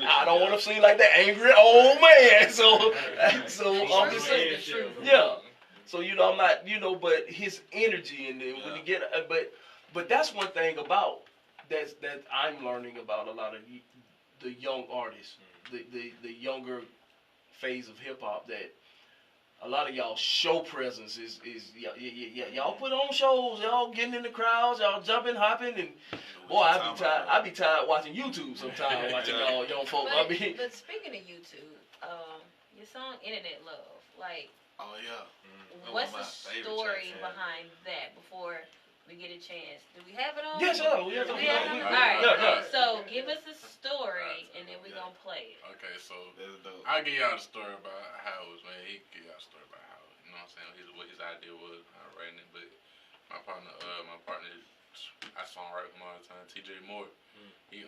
I don't want to seem like that angry old man. So I'm just saying, yeah. So I'm not, but his energy and when you get, but that's one thing about that I'm learning about a lot of the young artists, the younger phase of hip hop, that a lot of y'all show presence is y'all put on shows, y'all getting in the crowds, y'all jumping, hopping, and boy, I be tired watching YouTube sometimes, watching y'all young folk. But speaking of YouTube, your song "Internet Love," like, oh yeah, what's the story behind that? Before we get a chance, do we have it on? Yes, sir. We have it All on. right. Yeah. So give us a story, and then we're gonna play it. Okay, so that's dope. I'll give y'all the story about how it was, man. He can give y'all the story about how, you know what I'm saying, what his idea was, how writing it. But my partner, I songwrite with him all the time, TJ Moore. He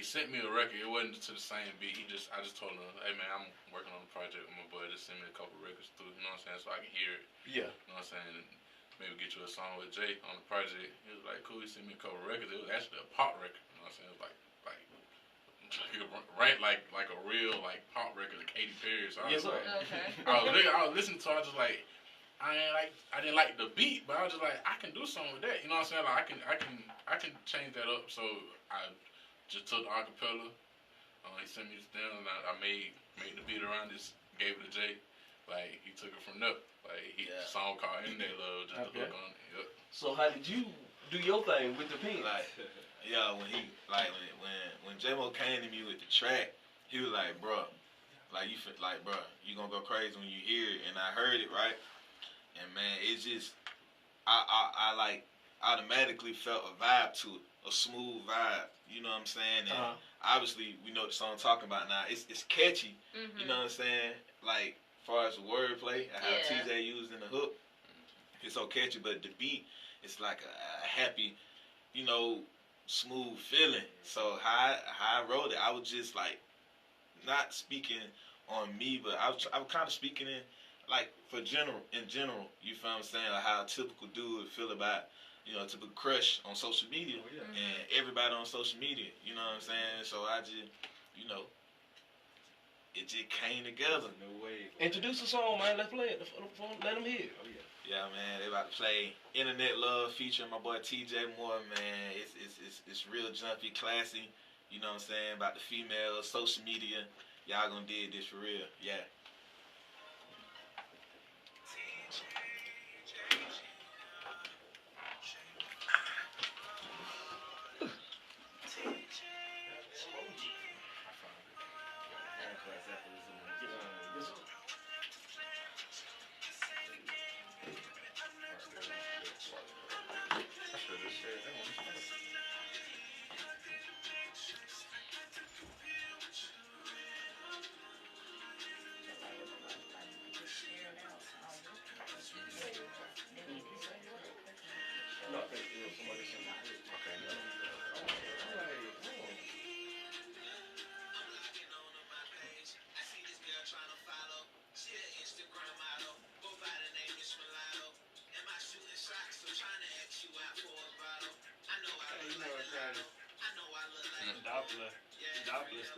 sent me a record. It wasn't to the same beat. I just told him, hey man, I'm working on a project with my boy. Just send me a couple records through, you know what I'm saying, so I can hear it. Yeah. You know what I'm saying? And maybe get you a song with Jay on the project. He was like, cool. He sent me a couple records. It was actually a pop record. You know what I'm saying? It was like a real pop record of Katy Perry. So I was I was listening to it. I was just like, I didn't like the beat, but I was just like, I can do something with that. You know what I'm saying? Like I can change that up. So I just took the acapella. He sent me this down, and I made the beat around this, gave it to Jay. Like, he took it from there. Like, the song called "Internet Love," just the hook on it. Yep. So how did you do your thing with the pen? When J-Mo came to me with the track, he was like, bro, you gonna go crazy when you hear it. And I heard it, right? And man, it's just, I automatically felt a vibe to it, a smooth vibe. You know what I'm saying? And obviously, we know what the song I'm talking about now. It's catchy. You know what I'm saying? Like, as far as the wordplay and how TJ used in the hook, it's so catchy. But the beat, it's like a happy, smooth feeling. So how I wrote it, I was just like, not speaking on me, but I was kind of speaking in in general. You feel what I'm saying? Like how a typical dude would feel about, a typical crush on social media and everybody on social media. You know what I'm saying? So I just, it just came together. No way. Introduce the song, man. Let's play it. Let them hear it. Oh, yeah. Yeah, man, they about to play "Internet Love" featuring my boy TJ Moore, man. It's real jumpy, classy. You know what I'm saying? About the females, social media. Y'all gonna dig this for real. Yeah. Attention.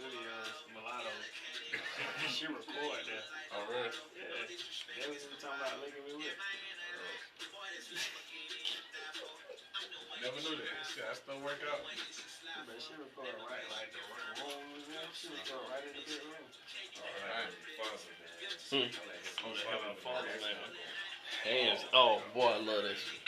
studios, Mulatto. She record there. Oh, really? Yeah. They was even talking about Look at Me Whip. Never knew that. Shit, I still work out. But she record right, like the room we was in. She record right in the big room. Alright. Hands. Oh boy, I love that shit.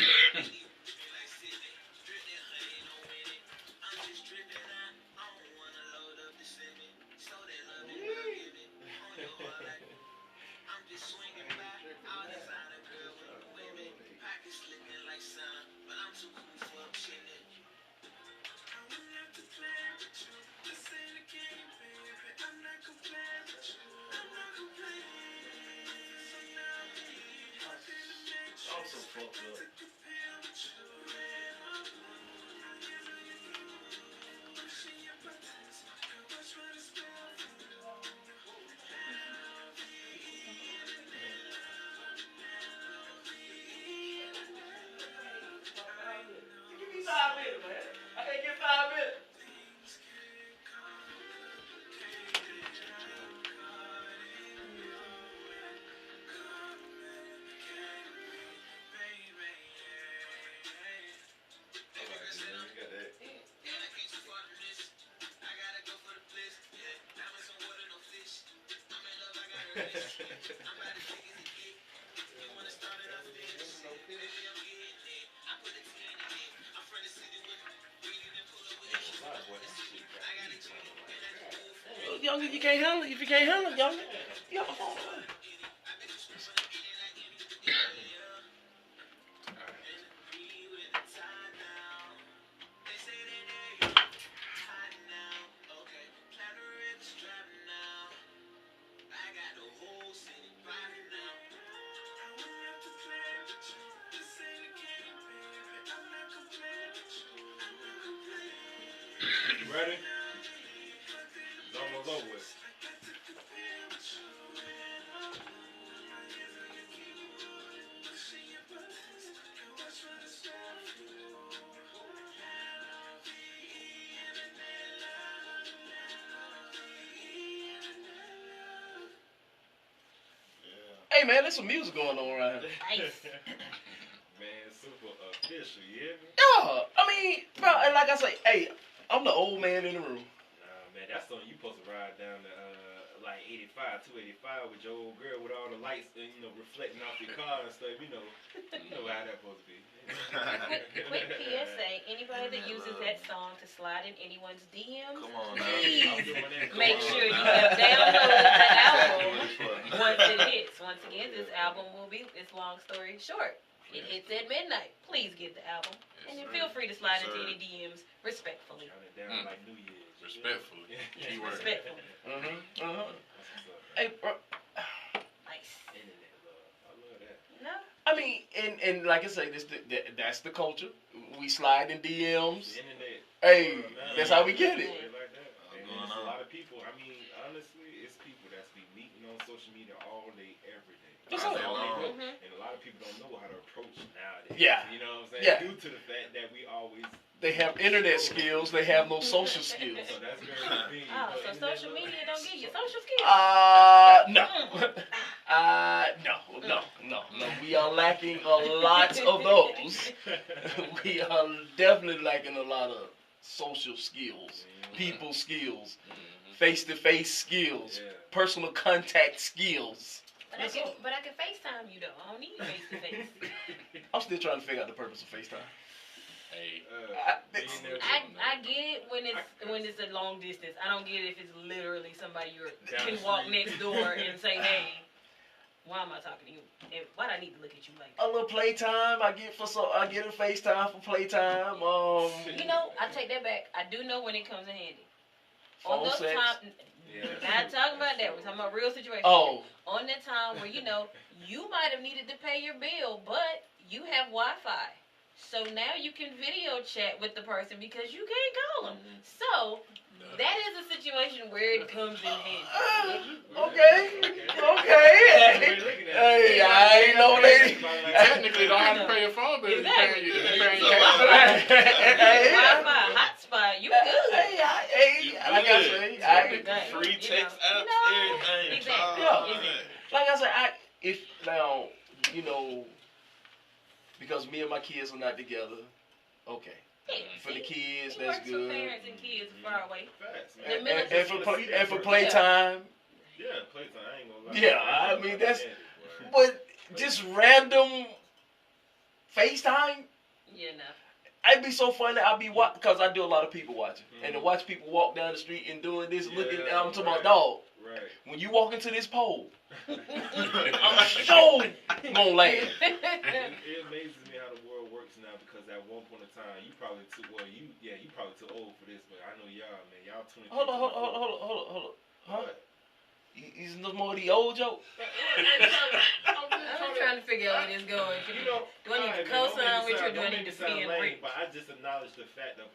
I'm so fucked up. Give me 5 minutes, man. I can't get 5 minutes. Younger, you can't handle it. If you can't handle it, younger, you have a phone. You ready? It's almost over with. Hey man, there's some music going on around here. Nice. Man, super official, you hear me? Yeah, I mean, bro, and like I say, hey, I'm the old man in the room. Nah, man, that's something you supposed to ride down to like 285 with your old girl with all the lights, reflecting off your car and stuff. You know how that's supposed to be. Quick PSA, anybody that uses that song to slide in anyone's DMs, Come on now. please Come make on sure you now. have downloaded the album once it hits. Once again, this album will be, it's long story short, it hits at midnight. Please get the album. And then feel free to slide into any DMs respectfully. Count it down like New Year's. Respectfully. Keyword. Respectfully. Hey, bro. Nice. Internet love. I love that. No? I mean, and like I say, that's the culture. We slide in DMs. The internet. Hey, Man, that's how we get it. Like that. And it's a lot of people. I mean, honestly, it's people that's be meeting on social media all day, every day. That's All all. day long. Mhm. And a lot of people don't know how to approach nowadays. Yeah. You know what I'm saying? Yeah. Due to the fact that we always. They have internet skills. They have no social skills. So that's very convenient. Oh, so social media don't give you social skills? No. No. We are lacking a lot of those. We are definitely lacking a lot of social skills, people skills, face-to-face skills, personal contact skills. But I can FaceTime you though. I don't need face to face. I'm still trying to figure out the purpose of FaceTime. Hey. I get it when it's a long distance. I don't get it if it's literally somebody you can walk next door and say, hey, why am I talking to you? And why do I need to look at you like that? A little playtime I get a FaceTime for playtime. I take that back. I do know when it comes in handy. On Phone those sex. times, not talking about that. We're talking about real situations. Oh. On that time where you might have needed to pay your bill, but you have Wi-Fi. So now you can video chat with the person because you can't call them. So that is a situation where it comes in handy. Okay. Hey, I ain't know they. Technically, don't have to pay your phone bill. Exactly. You're paying cash. Wi-Fi hotspot, you good. Hey, like I say, free text apps, everything. Exactly. like I said, if now, because me and my kids are not together, okay. For the kids, that's works good. For parents and kids far away. Facts, And, man. and for playtime. Yeah, playtime. I ain't gonna lie. Yeah, I mean that's. But just random FaceTime. Yeah, no. It'd be so funny. I'll be because I do a lot of people watching, and to watch people walk down the street and doing this, looking. I'm talking about dog. Right. When you walk into this pole, I'm sure gonna laugh. It amazes me how the world works now because at one point in time, you probably too old for this, but I know y'all, man. Y'all 20. Hold on. Huh? Is no more of the old joke? I'm trying to figure out where this going. Do I need to co-sign with you, or do I need to be in rich? But I just acknowledge the fact of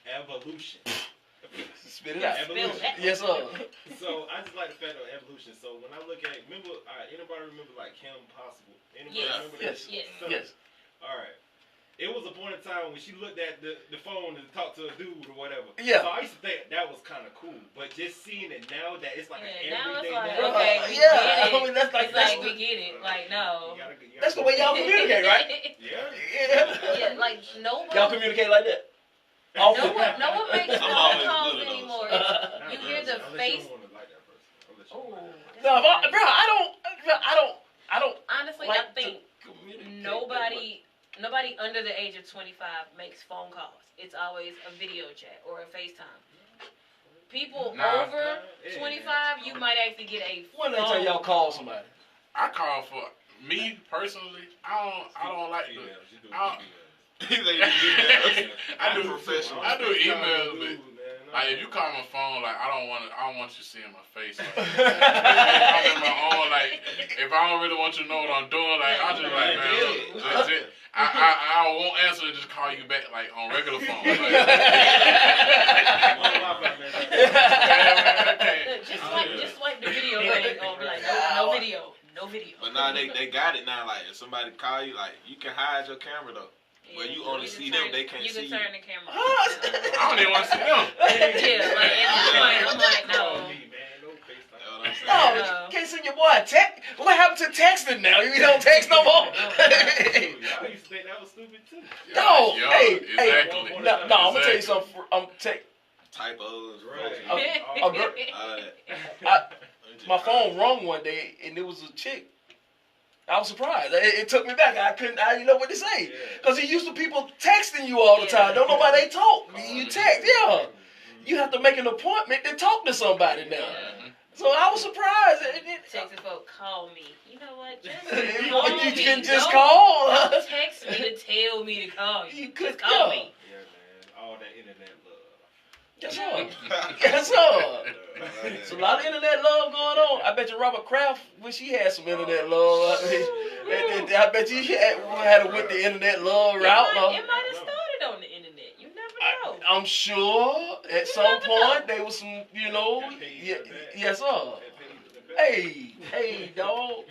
evolution. Spit it out. Evolution. Yes, sir. So I just like the fact of evolution. So when I look at, anybody remember like Kim Possible? Anybody Yes. remember that? Yes. All right. It was a point in time when she looked at the phone and talked to a dude or whatever. Yeah. So I used to think that was kind of cool, but just seeing it now that it's like an now everyday it's like, thing. okay, we Yeah, get it. I mean, that's like- it's like that's we get it. Like, no. That's the way y'all communicate, right? Yeah, like nobody. Y'all communicate like that. No one makes I'm phone always calls good at those. anymore. You hear the face. Oh, No, bro, I don't. honestly, like I think to communicate nobody under the age of 25 makes phone calls. It's always a video chat or a FaceTime. People over 25, you might actually get a phone. When they tell y'all call somebody? I call for me personally. I don't like the. He's like, emails. I do professional. I do emails, but like if you call my phone, like I don't want you seeing my face. Like, if I'm in my own, like if I don't really want you to know what I'm doing, like I'll just like, man, look, I won't answer and just call you back like on regular phone. Like, Just swipe the video thing over, like no video. But now they got it now. Like if somebody call you, like you can hide your camera though. Well, you only see them, they can't see you. You can turn the camera I don't even want to see them. Yeah, like at this point, I'm like, no. No, can't send your boy a text. What happened to texting now? You don't text no more. I used to think that was stupid too. No, Yeah, hey, exactly. no, I'm gonna tell you something. Typos, My phone rung one day and it was a chick. I was surprised. It took me back. I didn't know what to say. Because he used to people texting you all the time. Don't know why they talk. You text, yeah. You have to make an appointment to talk to somebody now. So I was surprised. Texting folk, call me. You know what? Just You call me. can just Don't call. text me to tell me to call you. You could Just call me. Yeah, man. All that internet love. Yes, sir. Yes, sir. There's a lot of internet love going on. I bet you Robert Kraft wish he had some internet love. I bet you had to went the internet love route. It might have started on the internet. You never know. I'm sure at some point there was some, yes, sir. Hey, dog.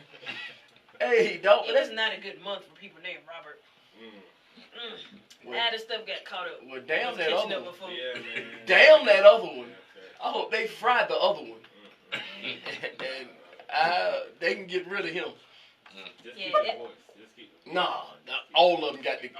Hey, dog. It was not a good month for people named Robert. A lot of stuff got caught up. Well, damn that other one. Yeah, man. Damn that other one. I hope they fried the other one. And they can get rid of him. Just keep the voice. Nah, all of them got to go.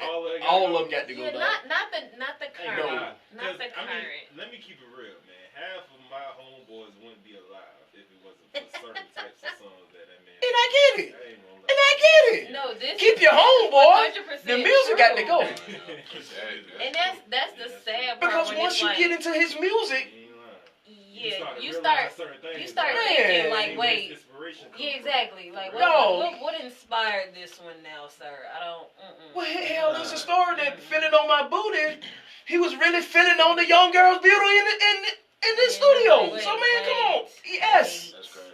All of them got to go down. Not the current. No. Not the current. Let me keep it real, man. Half of my homeboys wouldn't be alive if it wasn't for certain types of songs that man. And I get it. I ain't gonna lie. And I get it. No, this Keep your homeboy. 100% The music got to go. And that's the sad part. Because when once it's you like, get into his music, you start thinking like, wait, yeah, exactly. Like, what inspired this one now, sir? I don't. well, hell, there's a story that feeling on my booty. He was really feeling on the young girl's beauty in the studio. Wait, so man, come on, wait. yes, That's crazy.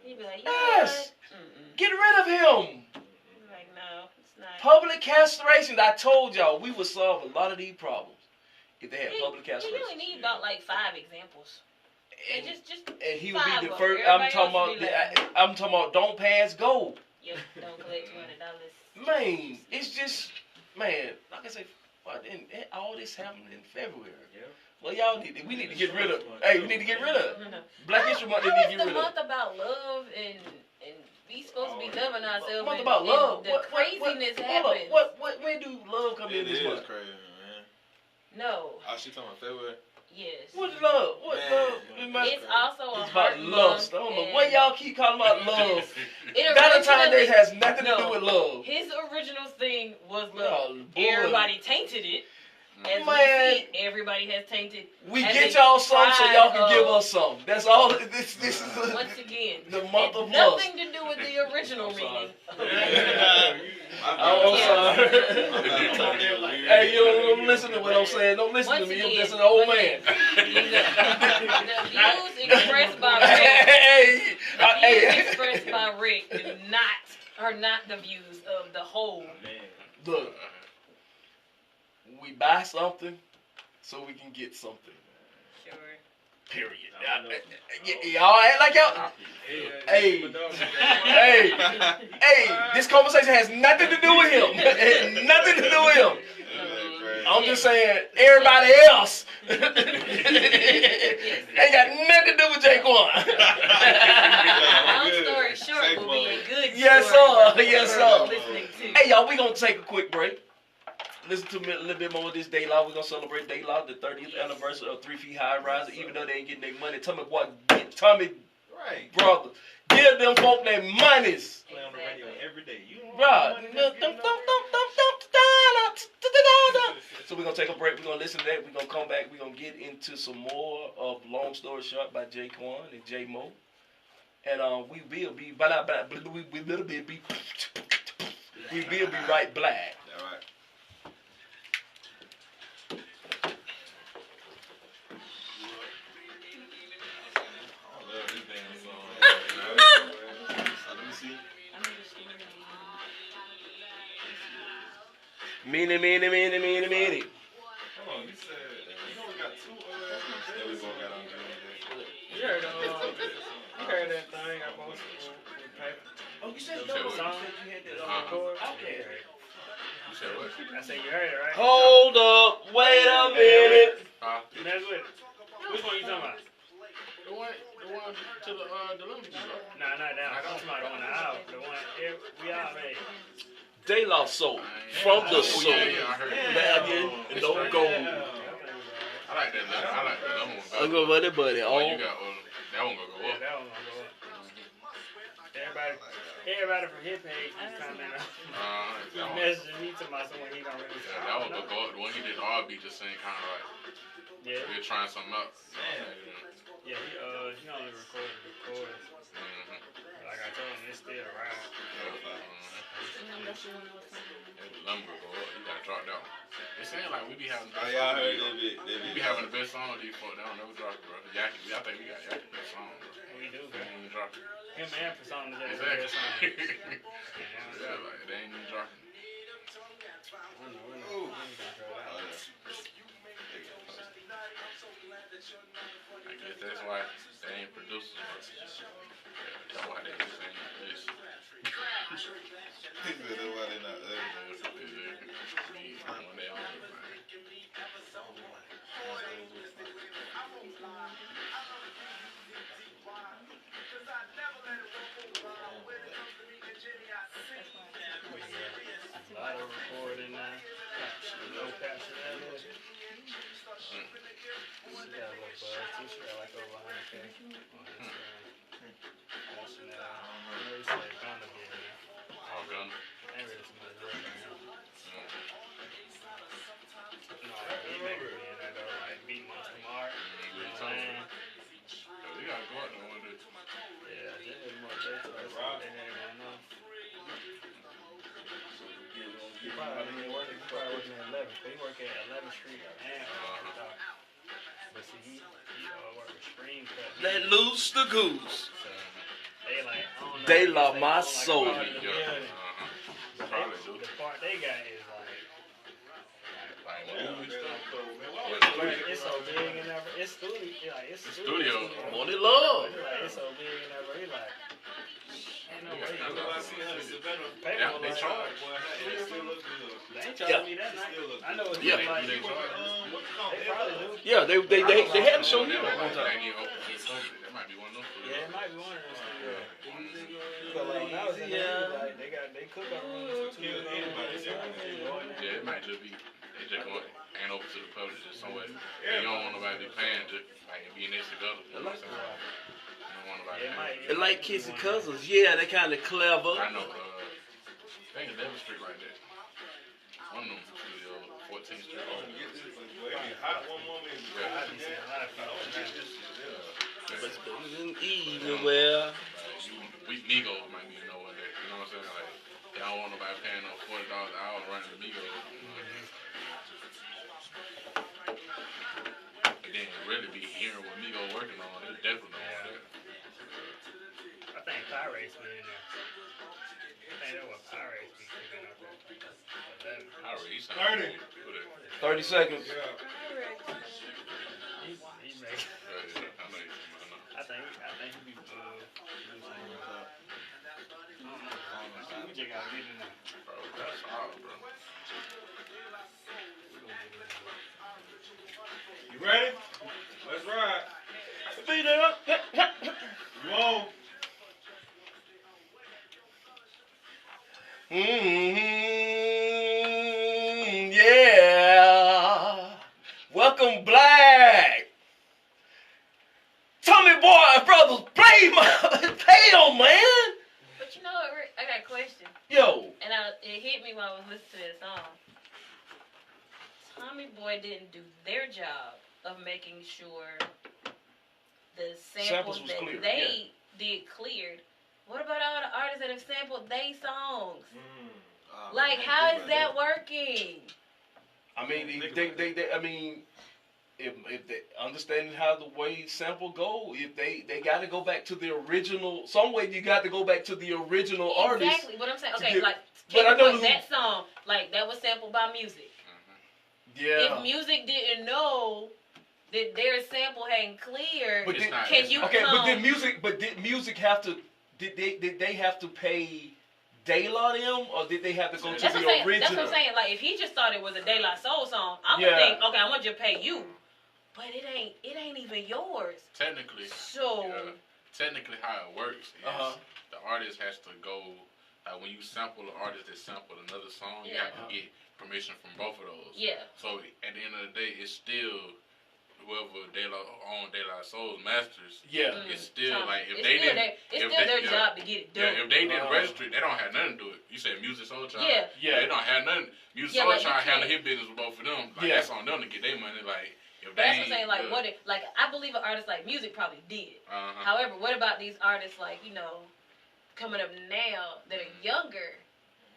He'd be like, yes, get rid of him. Like, no, it's not. Public castration. I told y'all we would solve a lot of these problems if they had public castration. You only need about like 5 examples. And, just and he would be the 5 first. Everybody else would be I'm talking about. Don't pass go. Yep, don't collect $200. Man, it's just, man. Like I say, What? And all this happened in February. Yeah. Well, we need to get rid of. Hey, we need to get rid of. Black History Month. They need to get rid of. How is the month about love and we supposed to be loving ourselves? Month about love. The craziness happens. Where do love come in this month? It is crazy, man. No. Oh, she talking about February? Yes. What's love? What love? It's also It's a about heart lust. I month, don't know what y'all keep calling about love. It Valentine's Day originally- has nothing to do with love. His original thing was Oh, love. boy. Everybody tainted it. As Man. we see, everybody has tainted. We as get a y'all some so y'all can pride give of- us some. That's all. This is Once again, the month of lust. nothing to do with the original I'm sorry. meaning. I'm sorry. Hey, you don't listen to what I'm saying. Don't listen to Once me. again, I'm just an old man. the views expressed by Rick, Hey, the views hey. expressed by Rick are not the views of the whole. Man. Look, we buy something so we can get something. Sure. Period. Y'all act like y'all. Hey, this conversation has nothing to do with him. It has nothing to do with him. I'm just saying, everybody else ain't got nothing to do with Jaquan. Long story short, will be a good Yes, story sir. Yes, for sir. listening to. Hey, y'all, we gonna take a quick break. Listen to me a little bit more of this Day Law. We're gonna celebrate Day Law, the 30th anniversary of 3 Feet High Riser. Even though they ain't getting their money, Tommy boy, Right. brother, give them folk their monies. Play on the radio every day. You don't Right. want money, So we're gonna take a break. We're gonna listen to that. We're gonna come back. We're gonna get into some more of Long Story Short by Jaquan and J Mo. And we will be right back. All right. Let me see. Meanie. Hold on, you said you only got two. Yeah, we both got on good. You heard that thing I posted with paper? Oh, you said no. Song? you had that Record? Okay. You said what? I said you heard it, right? Hold up. Wait a minute. You mess with it. Which one you talking about? The one to the limit. Nah, not that one. I'm talking about the one out. The one we all made. De La Soul. From the soul. Yeah, I heard it. Bagging, no gold. I like that. I like that number one. I'm going buddy. That Oh. you got, that one gonna go Yeah, up. that one gonna go up. Everybody from his page was commenting. He That one, messaging me to my someone he don't really say. that one gonna go up. The one he did R&B just saying kind of like Yeah, we're trying something up. yeah. He only recorded the chorus. Like I told him, it's still around. The number will go up. You gotta drop that one. They saying like we be having. Oh, y'all heard that bit. We be having the best song of these folk. They don't never drop it, bro. Yaki, I think we got Yaki best song, bro. We do, They man. ain't even drop it. Him and Persona just Exactly. did that song. Yeah, like they ain't even dropping it. I know, we know. We ain't gonna throw that out. I guess that's why they ain't producers. That's why they just ain't this. He said that's why they not When they on it, man. A lot of recording now. No capture that is. She got a little buzz too. She got like over 100K on Instagram. Posting that out. I know he said Gunna did it. All done. Ain't really too much work on him. Mm. No, he make me in that though. Like beat Monster Mark. You know what I'm saying? We gotta go out there one day. Yeah, they did more dates. They ain't gonna know. He probably working at 11th. He work at 11th Street and but see, he work with Screen Cut. Let loose the goose. So, they like, I don't know. They if love they my own, like, soul. part of the building. But Probably do. the part they got is Like movie stuff. it's so big and ever. It's studio. Like it's Studio. Want it love. Like, it's so big and ever. He like, ain't no way. They Paper charge. like, ain't charging me that night. I know what Yeah. it's like. They charge. They probably do. Yeah, they had a show here That one time. ain't even open to the public. That might be one of those. Yeah, it might be one of those things. Yeah. Cause like when I was in the hood, like they cook on rooms for $2. Yeah, it might just be they just going ain't open to the public just somewhere. And you don't want nobody to be paying just like being next together. You know what I'm saying? You don't want nobody paying. They like kissing cousins. Yeah, they kind of clever. I know. I think it's Devil Street like that. One of them studios, 14th Street. Hot one moment. Yeah. I be seeing a lot of people on that. But it's better than evening wear. We Migos might be nowhere there. You know what I'm saying? Like, they don't want nobody paying no $40 an hour running the Migos. You know? But then really be hearing what Migos working on. They definitely don't want that. I think Pirates been in there. I think that was Pirates be cooking up there. I already sound 30. good. 30 seconds. Yeah. He make. I know you. I think he be we just gotta get in there. Bro, that's hard, bro. You ready? Let's ride. You on? Yeah. Welcome, Black. Tommy Boy and Brothers, pay them, man. But you know what, Rick? I got a question. Yo. And it hit me while I was listening to that song. Tommy Boy didn't do their job of making sure the samples was that clear, they did cleared. What about all the artists that have sampled they songs? Like, how is that working? I mean, I mean, if they understanding how the way sample go, if they got to go back to the original, some way you got to go back to the original artist. Exactly. What I'm saying. Okay, get- like, but I know that song, like that was sampled by Music. Yeah. If Music didn't know that their sample hadn't cleared, But can you okay, come? did music have to? Did they have to pay De La them, or did they have to go to That's the what I'm saying. original? That's what I'm saying. Like, if he just thought it was a De La Soul song, I would Yeah. think, okay, I'm gonna just pay you, but it ain't even yours. Technically, So technically how it works is the artist has to go, like when you sample an artist that sampled another song, you have to get permission from both of those. yeah, So at the end of the day, it's still whoever De La Soul's masters. Yeah. It's still like if it's they still didn't. it's if still they- their yeah. job to get it done. Yeah, if they didn't register it, they don't have nothing to do it. You said Music Soul Child? Yeah. Yeah. They don't have nothing. Music Yeah, Soul like, you Child handle can't- his business with both of them. Like, Yeah. that's on them to get their money. Like, if But they that's what I'm ain't, saying. Like, what if, like, I believe an artist like Music probably did. Uh-huh. However, what about these artists like, you know, coming up now that are younger?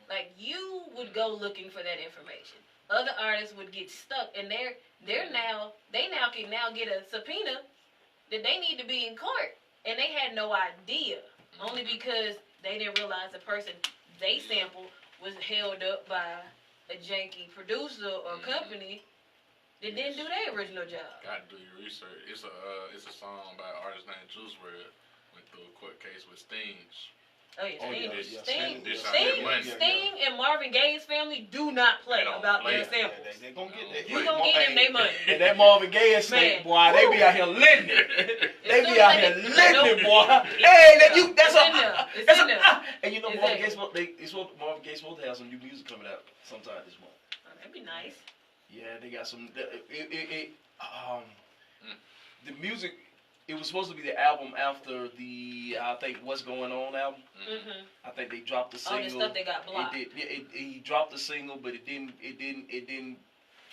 Like, you would go looking for that information. Other artists would get stuck, and they now can get a subpoena that they need to be in court, and they had no idea, only because they didn't realize the person they sampled was held up by a janky producer or company that didn't do their original job. Got to do your research. It's a song by an artist named Juice WRLD. Went through a court case with Sting. Oh yeah, Oh, Sting, yeah, Sting, This out Sting, their money. Sting and Marvin Gaye's family do not play They don't about play. their samples. They gonna get that. You gonna get them their money. And that Marvin Gaye and Snake, Man. boy, they be out here litting it. They soon be as out they here get- litting it, boy. It's Hey, in that there. you, that's It's in there. It's that's in there. And you know, Exactly. Marvin Gaye's supposed to have some new music coming out sometime this month. Oh, that'd be nice. Yeah, they got some. The music. It was supposed to be the album after the I think What's Going On album. Mm-hmm. I think they dropped the All single. this stuff they got blocked. He dropped the single, but it didn't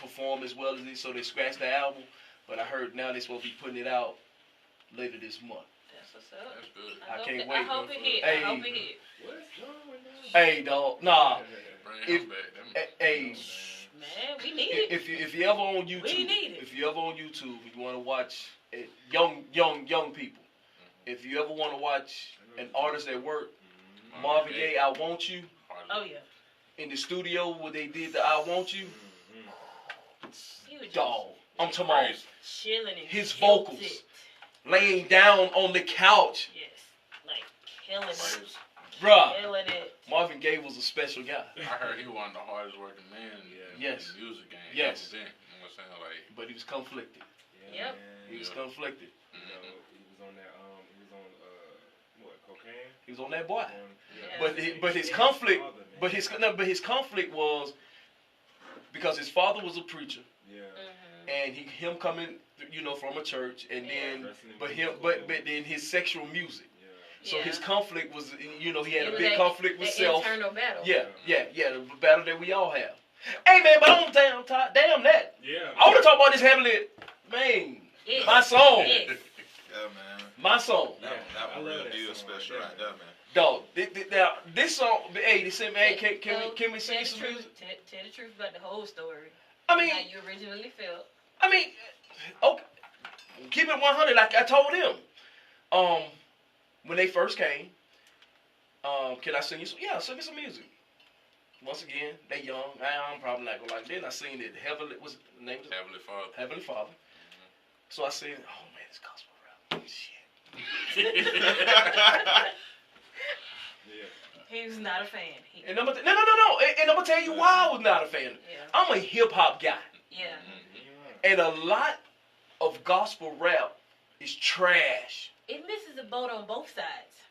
perform as well as it. So they scratched the album. But I heard now they're supposed to be putting it out later this month. That's what's up. That's good. I hope can't it, wait. I hope it hit. Hey. I hope it hit. Hey, dog, nah. Bring him back. Hey, Man, we need it. if you ever on YouTube, We need it. if you ever on YouTube, you want to watch young people. If you ever want to watch an artist at work, Marvin Gaye, I Want You. Oh yeah. In the studio where they did the I Want You, He was just dog. I'm talking about chilling and his killed vocals. it. laying down on the couch, Yes, like killing it. Bruh. killing it. Marvin Gaye was a special guy. I heard he one of the hardest working men Yes. in the music game. Yes. Ever been. You know what I'm saying? Like, But he was conflicted. Yep. He was conflicted. You know, he was on that. He was on what? Cocaine. He was on that boy. Yeah. But his conflict. But his conflict was because his father was a preacher. Yeah. And him coming, from a church, and then but then his sexual music. So his conflict was, he had a big conflict with self. Internal battle. Yeah, the battle that we all have. Hey man, but I'm damn that. Yeah. I want to talk about this heavily, man. Yes. My song. Yes. Yeah, man. My song. That one real deal special right there, man. Dog, this song, hey, they said, man, can we sing some music? Tell the truth about the whole story. I mean, how you originally felt. Okay, keep it 100. Like I told him, when they first came, can I sing you some? Yeah, sing me some music. Once again, they young. I'm probably not gonna like. Then I seen it. Heavenly, what's the name? Heavenly Father. Heavenly Father. So I said, oh man, it's gospel rap. Shit. He was not a fan. And no. And I'm gonna tell you why I was not a fan. Yeah. I'm a hip hop guy. Yeah. And a lot of gospel rap is trash. It misses the boat on both sides.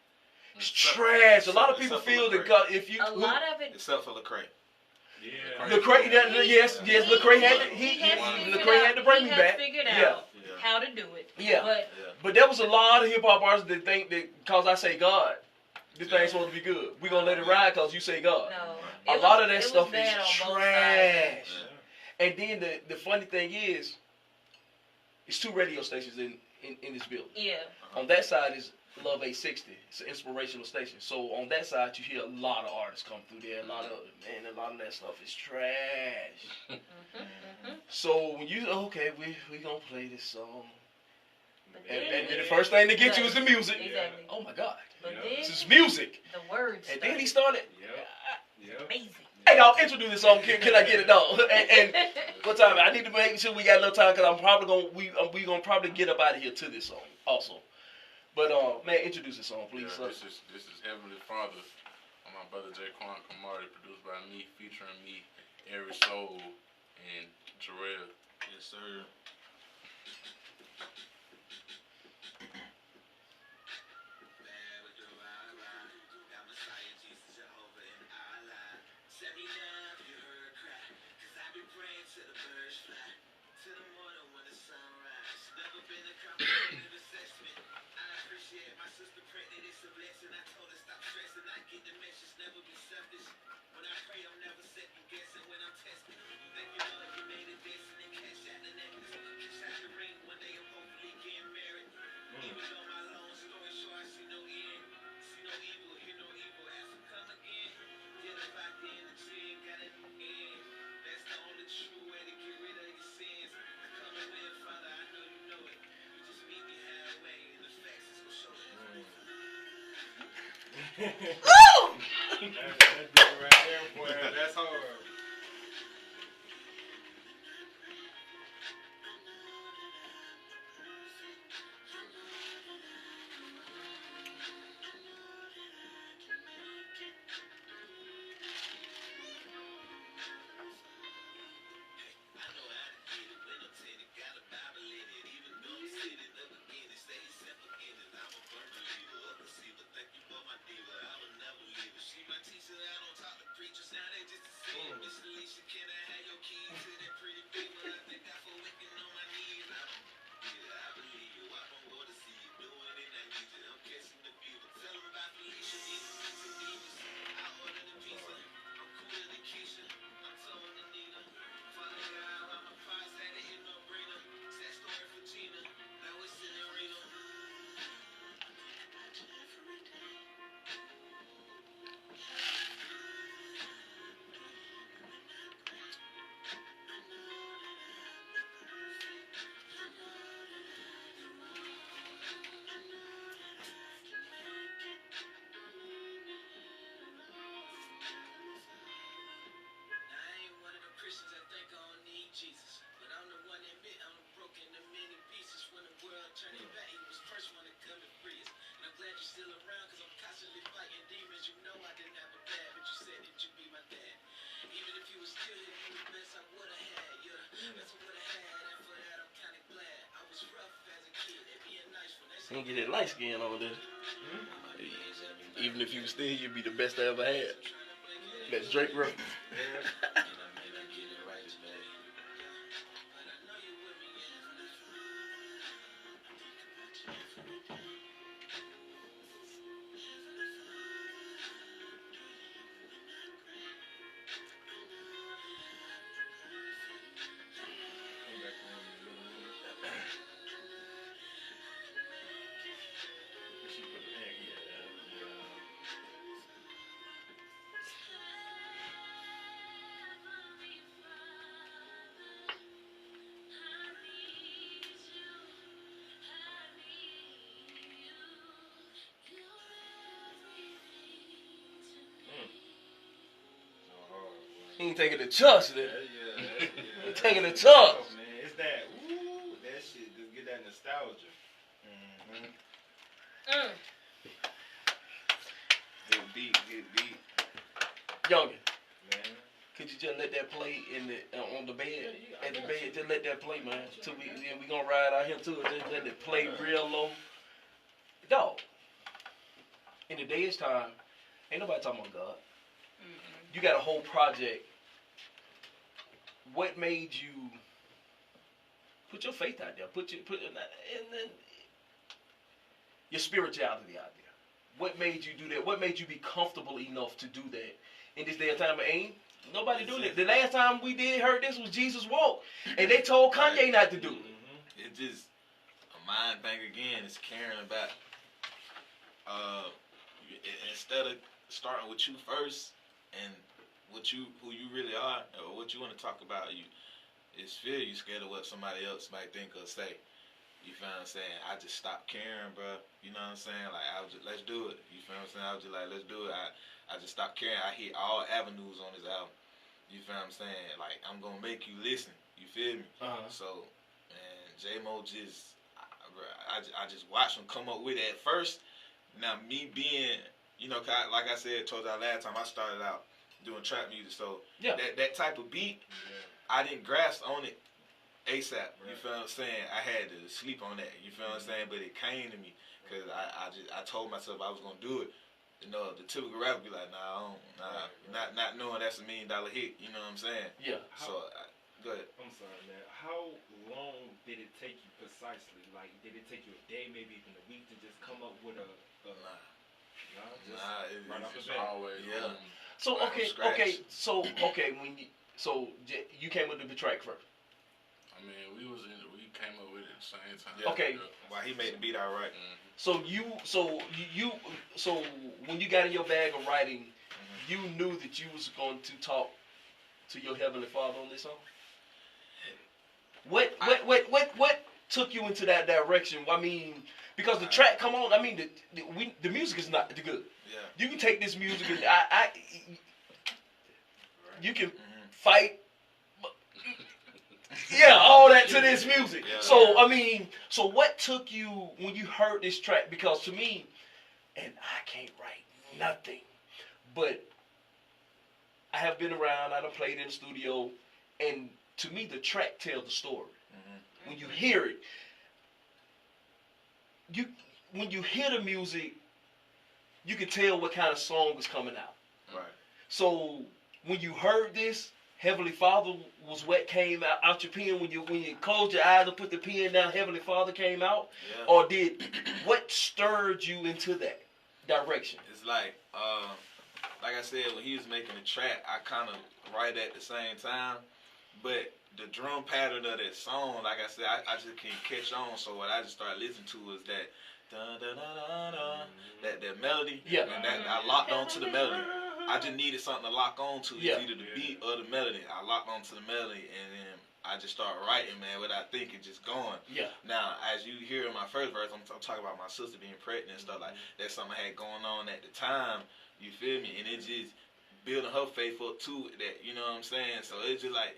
It's trash. A lot of people feel that God, if you a lot of it. Except for Lecrae. Yeah. Lecrae, yes, Lecrae had to bring me back. Figured out how to do it. Yeah. But there was a lot of hip hop artists that think that because I say God, this thing's supposed to be good. We gonna let it ride because you say God. No. A lot of that stuff is trash. And then the funny thing is, it's 2 radio stations in this building. Yeah. On that side is Love 860. It's an inspirational station. So on that side, you hear a lot of artists come through there. A lot of that stuff is trash. So when you we gonna play this song, and the first thing to get you is the music. Exactly. Oh my God, But this is music. The words. And then he started. Amazing. Hey, y'all, introduce this song. Can I get it done? And what time? I need to make sure we got enough time because I'm probably we gonna probably get up out of here to this song also. But man, introduce this song, please. Yeah, this is Heavenly Father. My brother Jaquan Kamari, produced by me, featuring me, Every Soul, and Jarrell. Yes, sir. My sister pregnant, it's a blessing. I told her stop stressing. I get the message, never be selfish. When I pray, I'm never second guessing. When I'm testing, thank you, Lord, you made it dancing and cash out the necklace. Cash out the ring. One day I'm hopefully getting married. Even though my long story short, I see no end. See no evil, hear no evil. As I come again, get up out there in the tree, got it in. That's the only true way to get rid of your sins. I come and live, Father, I know you know it. You just meet me halfway, and the facts is gonna show it. That dude right there, boy, that's hard. was still here, you the best I would've had. You're the best I would've had, and for that I'm kinda glad. I was rough as a kid, and being nice when they You don't get that light skin on this. Even if you was still, you'd be the best I ever had. That's Drake reference. He ain't taking the trust, then. Yeah. He taking the trust. Man, it's that, ooh, that shit, just get that nostalgia. Hit beat. Youngin, Man. could you just let that play in the on the bed? At the bed, just let that play, man. Till we gonna ride out here too. Just let it play real low. Dog. In the day's time, ain't nobody talking about God. You got a whole project. What made you put your faith out there? Put and then your spirituality out there. What made you do that? What made you be comfortable enough to do that in this day and time? Ain't nobody doing it. The last time we heard this was Jesus Walk, and they told Kanye not to do it. It's just a mind thing again. It's caring about. Instead of starting with you first and who you really are or what you want to talk about, it's fear. You scared of what somebody else might think or say. You feel what I'm saying? I just stopped caring, bro. You know what I'm saying? Like, I was just, let's do it. You feel what I'm saying? I was just like, let's do it. I just stopped caring. I hit all avenues on this album. You feel what I'm saying? Like, I'm going to make you listen. You feel me? So, man, J-Mo just, I just watched him come up with it at first. Now, me being, you know, like I said, told y'all last time, I started out doing trap music. So, that type of beat, I didn't grasp on it ASAP, you feel what I'm saying? I had to sleep on that, you feel what I'm saying? But it came to me, because I told myself I was going to do it. You know, the typical rapper be like, not knowing that's $1 million hit, you know what I'm saying? Yeah. So, go ahead. I'm sorry, man. How long did it take you precisely? Like, did it take you a day, maybe even a week to just come up with a It's always So, so you came up with the track first. I mean, we came up with it at the same time. Yeah. Okay. Why he made the beat all right. So when you got in your bag of writing, you knew that you was going to talk to your Heavenly Father on this song. What took you into that direction? I mean, because the track come on. I mean, the music is not good. Yeah. You can take this music and you can fight. Yeah, all that to this music. Yeah. So, I mean, so what took you when you heard this track? Because to me, and I can't write nothing, but I have been around, I done played in the studio, and to me, the track tells the story. When you hear it, when you hear the music, you can tell what kind of song is coming out. Right. So, when you heard this, Heavenly Father was what came out your pen when you closed your eyes and put the pen down. Heavenly Father came out, or what stirred you into that direction? It's like I said, when he was making the track, I kind of write at the same time, but the drum pattern of that song, like I said, I just can't catch on. So what I just started listening to was that dun, dun, dun, dun, dun, that melody, and that I locked on to the melody. I just needed something to lock on to. It's either the beat or the melody. I locked on to the melody, and then I just started writing, man, without thinking, just going. Yeah. Now, as you hear in my first verse, I'm talking about my sister being pregnant and stuff like that. That's something I had going on at the time. You feel me? And it just building her faith up too. That, you know what I'm saying? So it's just like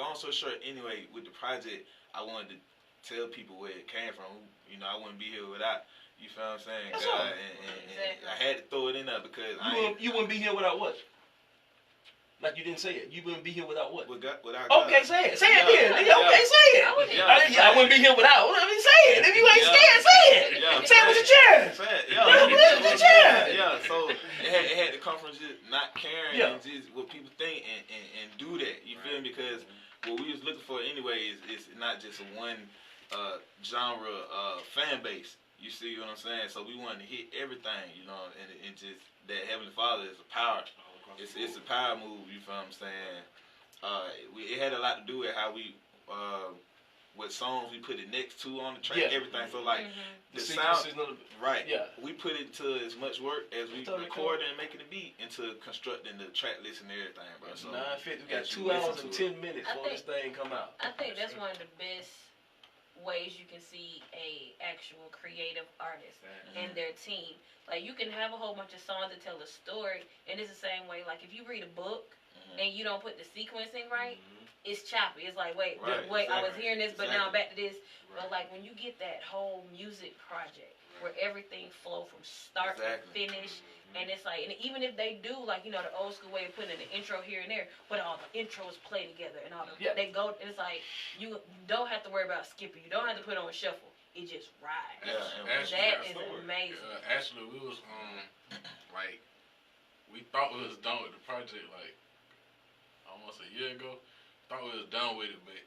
long story short. Anyway, with the project, I wanted to tell people where it came from. You know, I wouldn't be here without. You feel what I'm saying? God, and I had to throw it in there because you wouldn't be here without what? Like you didn't say it. You wouldn't be here without what? Without Okay, God. say it. Say it Yeah. then. Nigga, okay, say it. I wouldn't be here without. I mean, say it. If you ain't scared, say it. Yeah. Say it with your chest. Say it. With your chest. Yeah. So it had to come from just not caring Yeah. and just what people think and do that. You feel me? Because what we was looking for anyway is not just a one genre fan base. You see what I'm saying? So we wanted to hit everything, you know, and just that Heavenly Father is a power. It's a power move. You feel what I'm saying? It had a lot to do with how we what songs we put it next to on the track, everything. So like the sound, right? Yeah, we put it into as much work as we recording and making the beat into constructing the track list and everything, bro. So 9:50. We got 2 hours and 10 minutes before this thing come out. I think that's one of the best ways you can see a actual creative artist and their team. Like you can have a whole bunch of songs that tell a story, and it's the same way. Like if you read a book and you don't put the sequencing right, it's choppy. It's like wait, I was hearing this, but now I'm back to this. But like when you get that whole music project where everything flow from start to finish. And it's like, and even if they do, like, you know, the old school way of putting in the intro here and there, but all the intros play together and all the, they go, it's like, you don't have to worry about skipping. You don't have to put it on shuffle. It just rides. That is amazing. Actually, we was, like, we thought we was done with the project, like, almost a year ago. Thought we was done with it, but,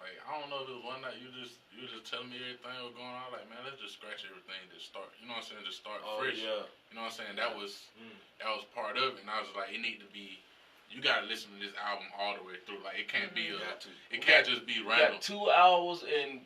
like, I don't know if it was one night you just telling me everything was going on. Like, man, let's just scratch everything, just start. You know what I'm saying? Just start fresh. Yeah. You know what I'm saying? That was part of it. And I was like, it need to be. You gotta listen to this album all the way through. Like, it can't be. It can't just be random. We got 2 hours and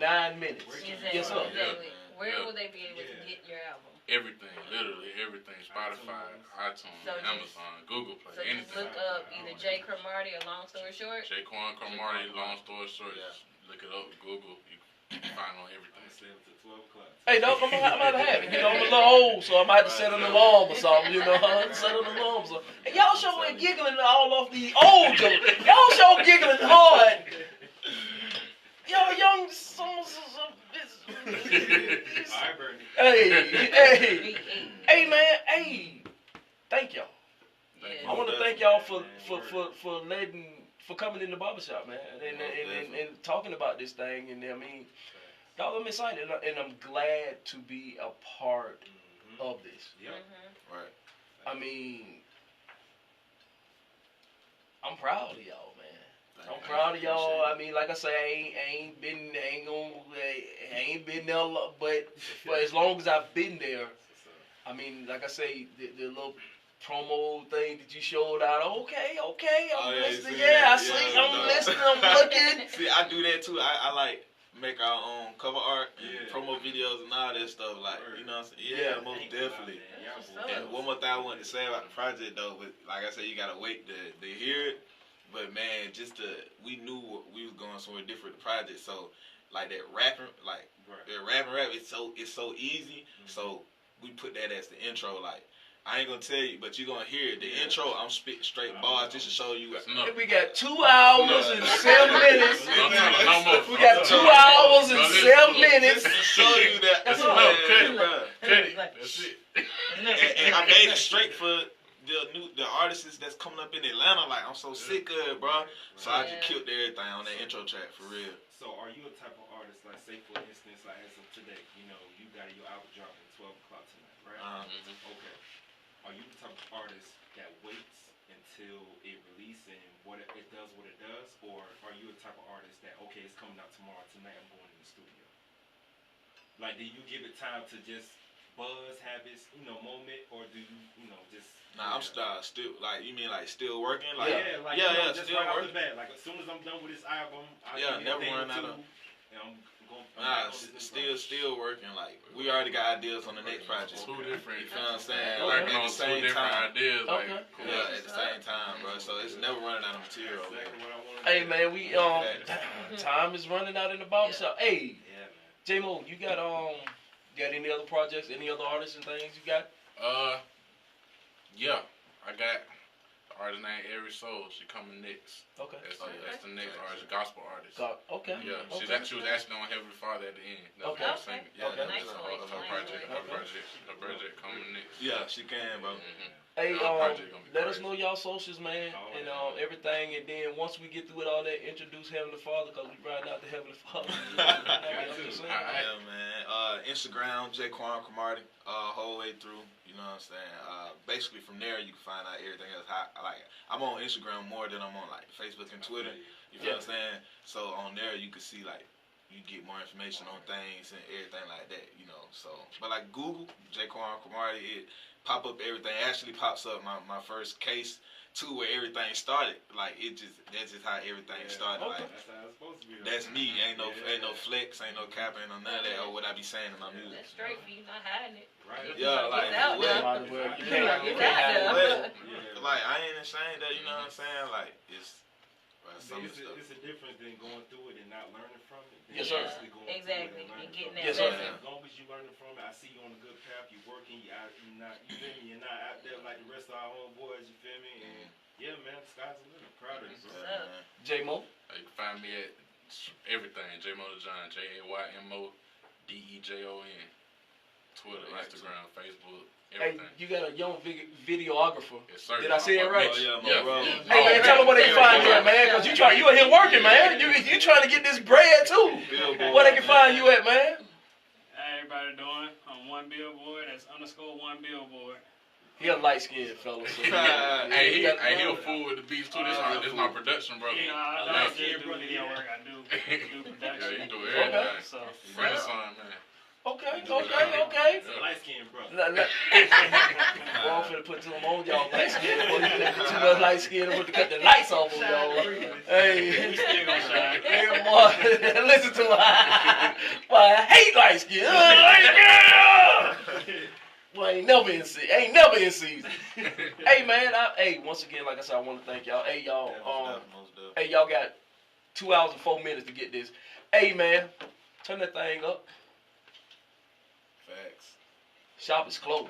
9 minutes. Yes, sir. Exactly. Where will they be able to get your album? Everything, literally everything. Spotify, iTunes, Amazon, Google Play, anything. So just look up either J. Cromartie or Long Story Short. J. Cromartie, Long Story Short. Just look it up, Google. You can find on everything. Hey, no, I'm about to have it. You know, I'm a little old, so I might have to set an alarm or something. You know, set an alarm or something. And y'all show me giggling all off the old jokes. Y'all show giggling hard. Y'all young Hey, man, hey, thank y'all. I want to thank y'all for coming in the barbershop, man, and talking about this thing. And I mean, y'all, I'm excited, and I'm glad to be a part of this. Right. I mean, I'm proud of y'all, man. I'm proud of y'all. I mean, like I say, I ain't been there, but for as long as I've been there, I mean, like I say, the little promo thing that you showed out. Okay, I'm listening. I see. I'm listening. I'm looking. See, I do that too. I like make our own cover art and promo videos and all that stuff. Like, you know what I'm saying? Yeah, most definitely. And one more thing I wanted to say about the project though, but like I said, you gotta wait to hear it. But man, we knew we was going somewhere different. The project, so like that rapping, rap, it's so easy. So we put that as the intro. Like, I ain't gonna tell you, but you're gonna hear it. The intro, I'm spitting straight bars just to show you. We got 2 hours and 7 minutes. We got 2 hours and 7 minutes to show you that. That's it. That's it. And I made it straight for the artists that's coming up in Atlanta. Like, I'm so sick of it, bro. So I just killed everything on that intro track for real. So are you a type of artist, like, say for instance, like as of today, you know, you got your album dropping 12 o'clock tonight, right? Okay. Are you the type of artist that waits until it releases and it does what it does, or are you a type of artist that, okay, it's coming out tomorrow, tonight I'm going in the studio? Like, do you give it time to just buzz, have its, moment, or do you, just... Nah, I'm still, like, you mean like still working? Like, just still right working. Off the bat. Like, as soon as I'm done with this album, never run out of... And I'm going... Nah, still working. Like, we already got ideas on the next project. Two different. You feel what I'm saying? Like, at the same time. Ideas, at the same time, bro. So it's never running out of material. Hey, man, we time is running out in the barbershop. Hey, J-Mo, you got any other projects? Any other artists and things you got? Yeah, I got the artist named Every Soul. She coming next. Okay. That's the next artist, gospel artist. Okay. Yeah, she was actually on Heavenly Father at the end. That's what I was singing. Yeah, her project coming next. Yeah, she can, bro. Hey, project gonna be let us crazy. know y'all socials, man, and everything. And then once we get through with all that, introduce Heavenly Father, cause we riding out to Heavenly Father. Yeah, man. Instagram, Jaquan Cromarty, whole way through. You know what I'm saying? Basically, from there you can find out everything else. I'm on Instagram more than I'm on like Facebook and Twitter. You feel what I'm saying? So on there you can see like you get more information on things and everything like that. You know. So, but like Google Jaquan Cromarty, it pop up everything. Actually pops up my first case too, where everything started. Like that's just how everything started. Like That's how it's supposed to be. that's me. Ain't no flex, ain't no cap, ain't no none of that. Or what I be saying in my music. That's straight for you, not hiding it. Right. Yeah, like It's out there. You can't have what? Like I ain't ashamed that. You know what I'm saying? Like it's some of the stuff. It's a difference than going through it and not learning from it. Yes, sir. Exactly. And getting that Yes, sir. lesson. As long as you learning from it, I see you on a good path. You're working. You're not. You feel me? You're not out there like the rest of our homeboys. You feel me? And yeah, man, sky's the limit. Proud of you, bro. J-Mo. You can find me at everything. J-Mo the John. JAYMODEJON. Twitter, Instagram, Facebook, Hey, everything. you got a young videographer. Yes, sir. Did I say it right? Oh yeah, Yeah. bro. Hey man, tell them where they can find you at, man, cause you out here working, man. You trying to get this bread too. Where they can find you at, man? How everybody doing? On one billboard. That's _1 billboard. He a light skinned fella. So Hey, he'll fool with the beats too. This my production, brother. You know, I don't just do video work. I do production. Yeah, you do everything. So, Renaissance, man. Okay. Light skinned, bro. Boy, I'm finna put some on y'all light skin. Too much light skin. I'm gonna cut the lights off on y'all. Hey, we still gonna shine. hey, boy, listen to her. Boy, I hate light skin. Light skin. Boy, ain't never in season. Hey, man. Once again, like I said, I want to thank y'all. Hey, y'all. Y'all got 2 hours and 4 minutes to get this. Hey, man, turn that thing up. Facts. Shop is closed.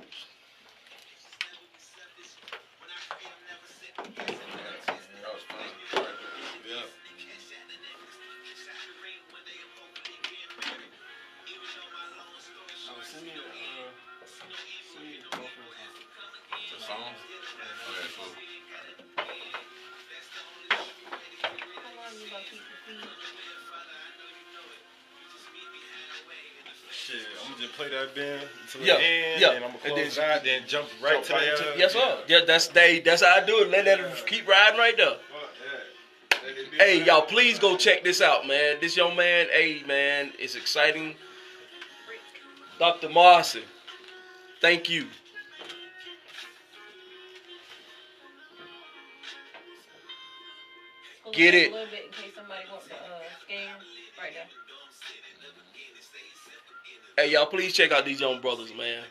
That was fun. Yeah. Send me The song? Okay, cool. How long you gonna keep the feed? Shit, I'm gonna just play that band until Yeah, the end, yeah. and I'm gonna And close then- it out, then jump right to the Yes, sir. Yeah, that's how I do it. Let that keep riding right there. Hey, y'all, please go check this out, man. This young man, hey, man, it's exciting. Dr. Marcy, thank you. Pull Get back it. a little bit in case somebody wants to scan right there. Hey, y'all, please check out these young brothers, man.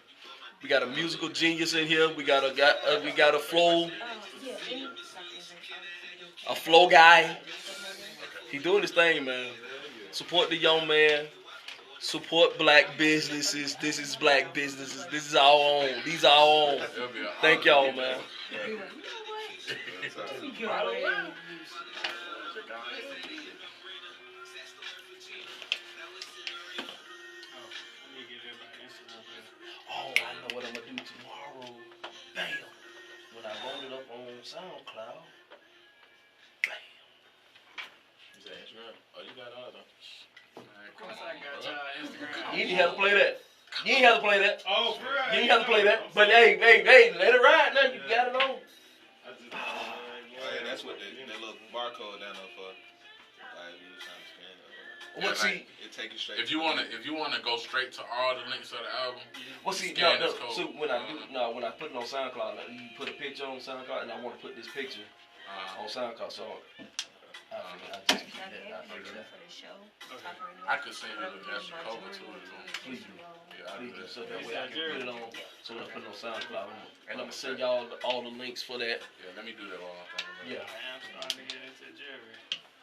We got a musical genius in here. We got a flow, a flow guy. He doing his thing, man. Support the young man. Support black businesses. This is black businesses. This is our own. These are our own. Thank y'all, man. Oh, I know what I'm gonna do tomorrow. Bam. When I load it up on SoundCloud. Bam. Is that Instagram? Oh, you got all of them. Of course I got y'all Instagram. You didn't have to play that. You ain't have to play that. Oh, for real? You ain't have to play that. But hey, let it ride now. You got it on. Yeah, that's what that little barcode down there for. Like you was trying to scan it. Well, see, It take you straight. If you wanna go straight to all the links of the album, no. this code. So when I put it on SoundCloud, like, you put a picture on SoundCloud, and I want to put this picture on SoundCloud. So I just keep that. I figure that. For the show. I could send you the extra cover too. Please do. Yeah, I do that. So that way I can put it on. So when I put it on SoundCloud, and I'm gonna send y'all all the links for that. Yeah, let me do that while I'm thinking about it. Yeah. I am starting to get into Jerry.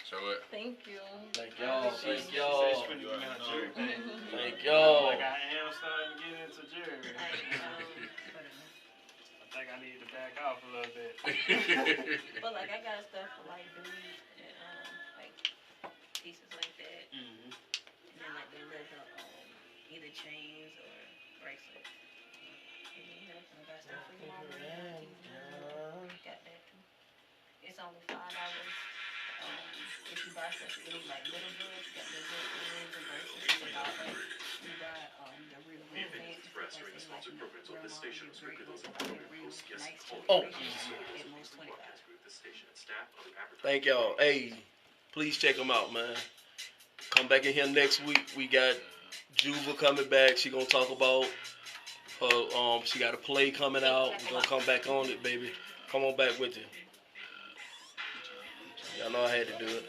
Show it. Thank you. Thank y'all. Thank She y'all. said she finna give me a Jerry back. Thank y'all. Like I am starting to get into Jerry. I think I need to back off a little bit. But like I got stuff for like dudes and like pieces like that, Mm-hmm. and then like the leather either chains or bracelets. And then you And I got stuff for your mama and aunties. Got that too. It's only $5. If you buy stuff, any like little goods, got the good earrings and bracelets and $1. You buy the real fancy stuff like say like grandma and great ones, like real nice cheap at most $25. Thank y'all. Hey, please check them out, man. Come back in here next week. We got Juva coming back. She gonna talk about her. She got a play coming out. We gonna come back on it, baby. Come on back with you. Y'all know I had to do it.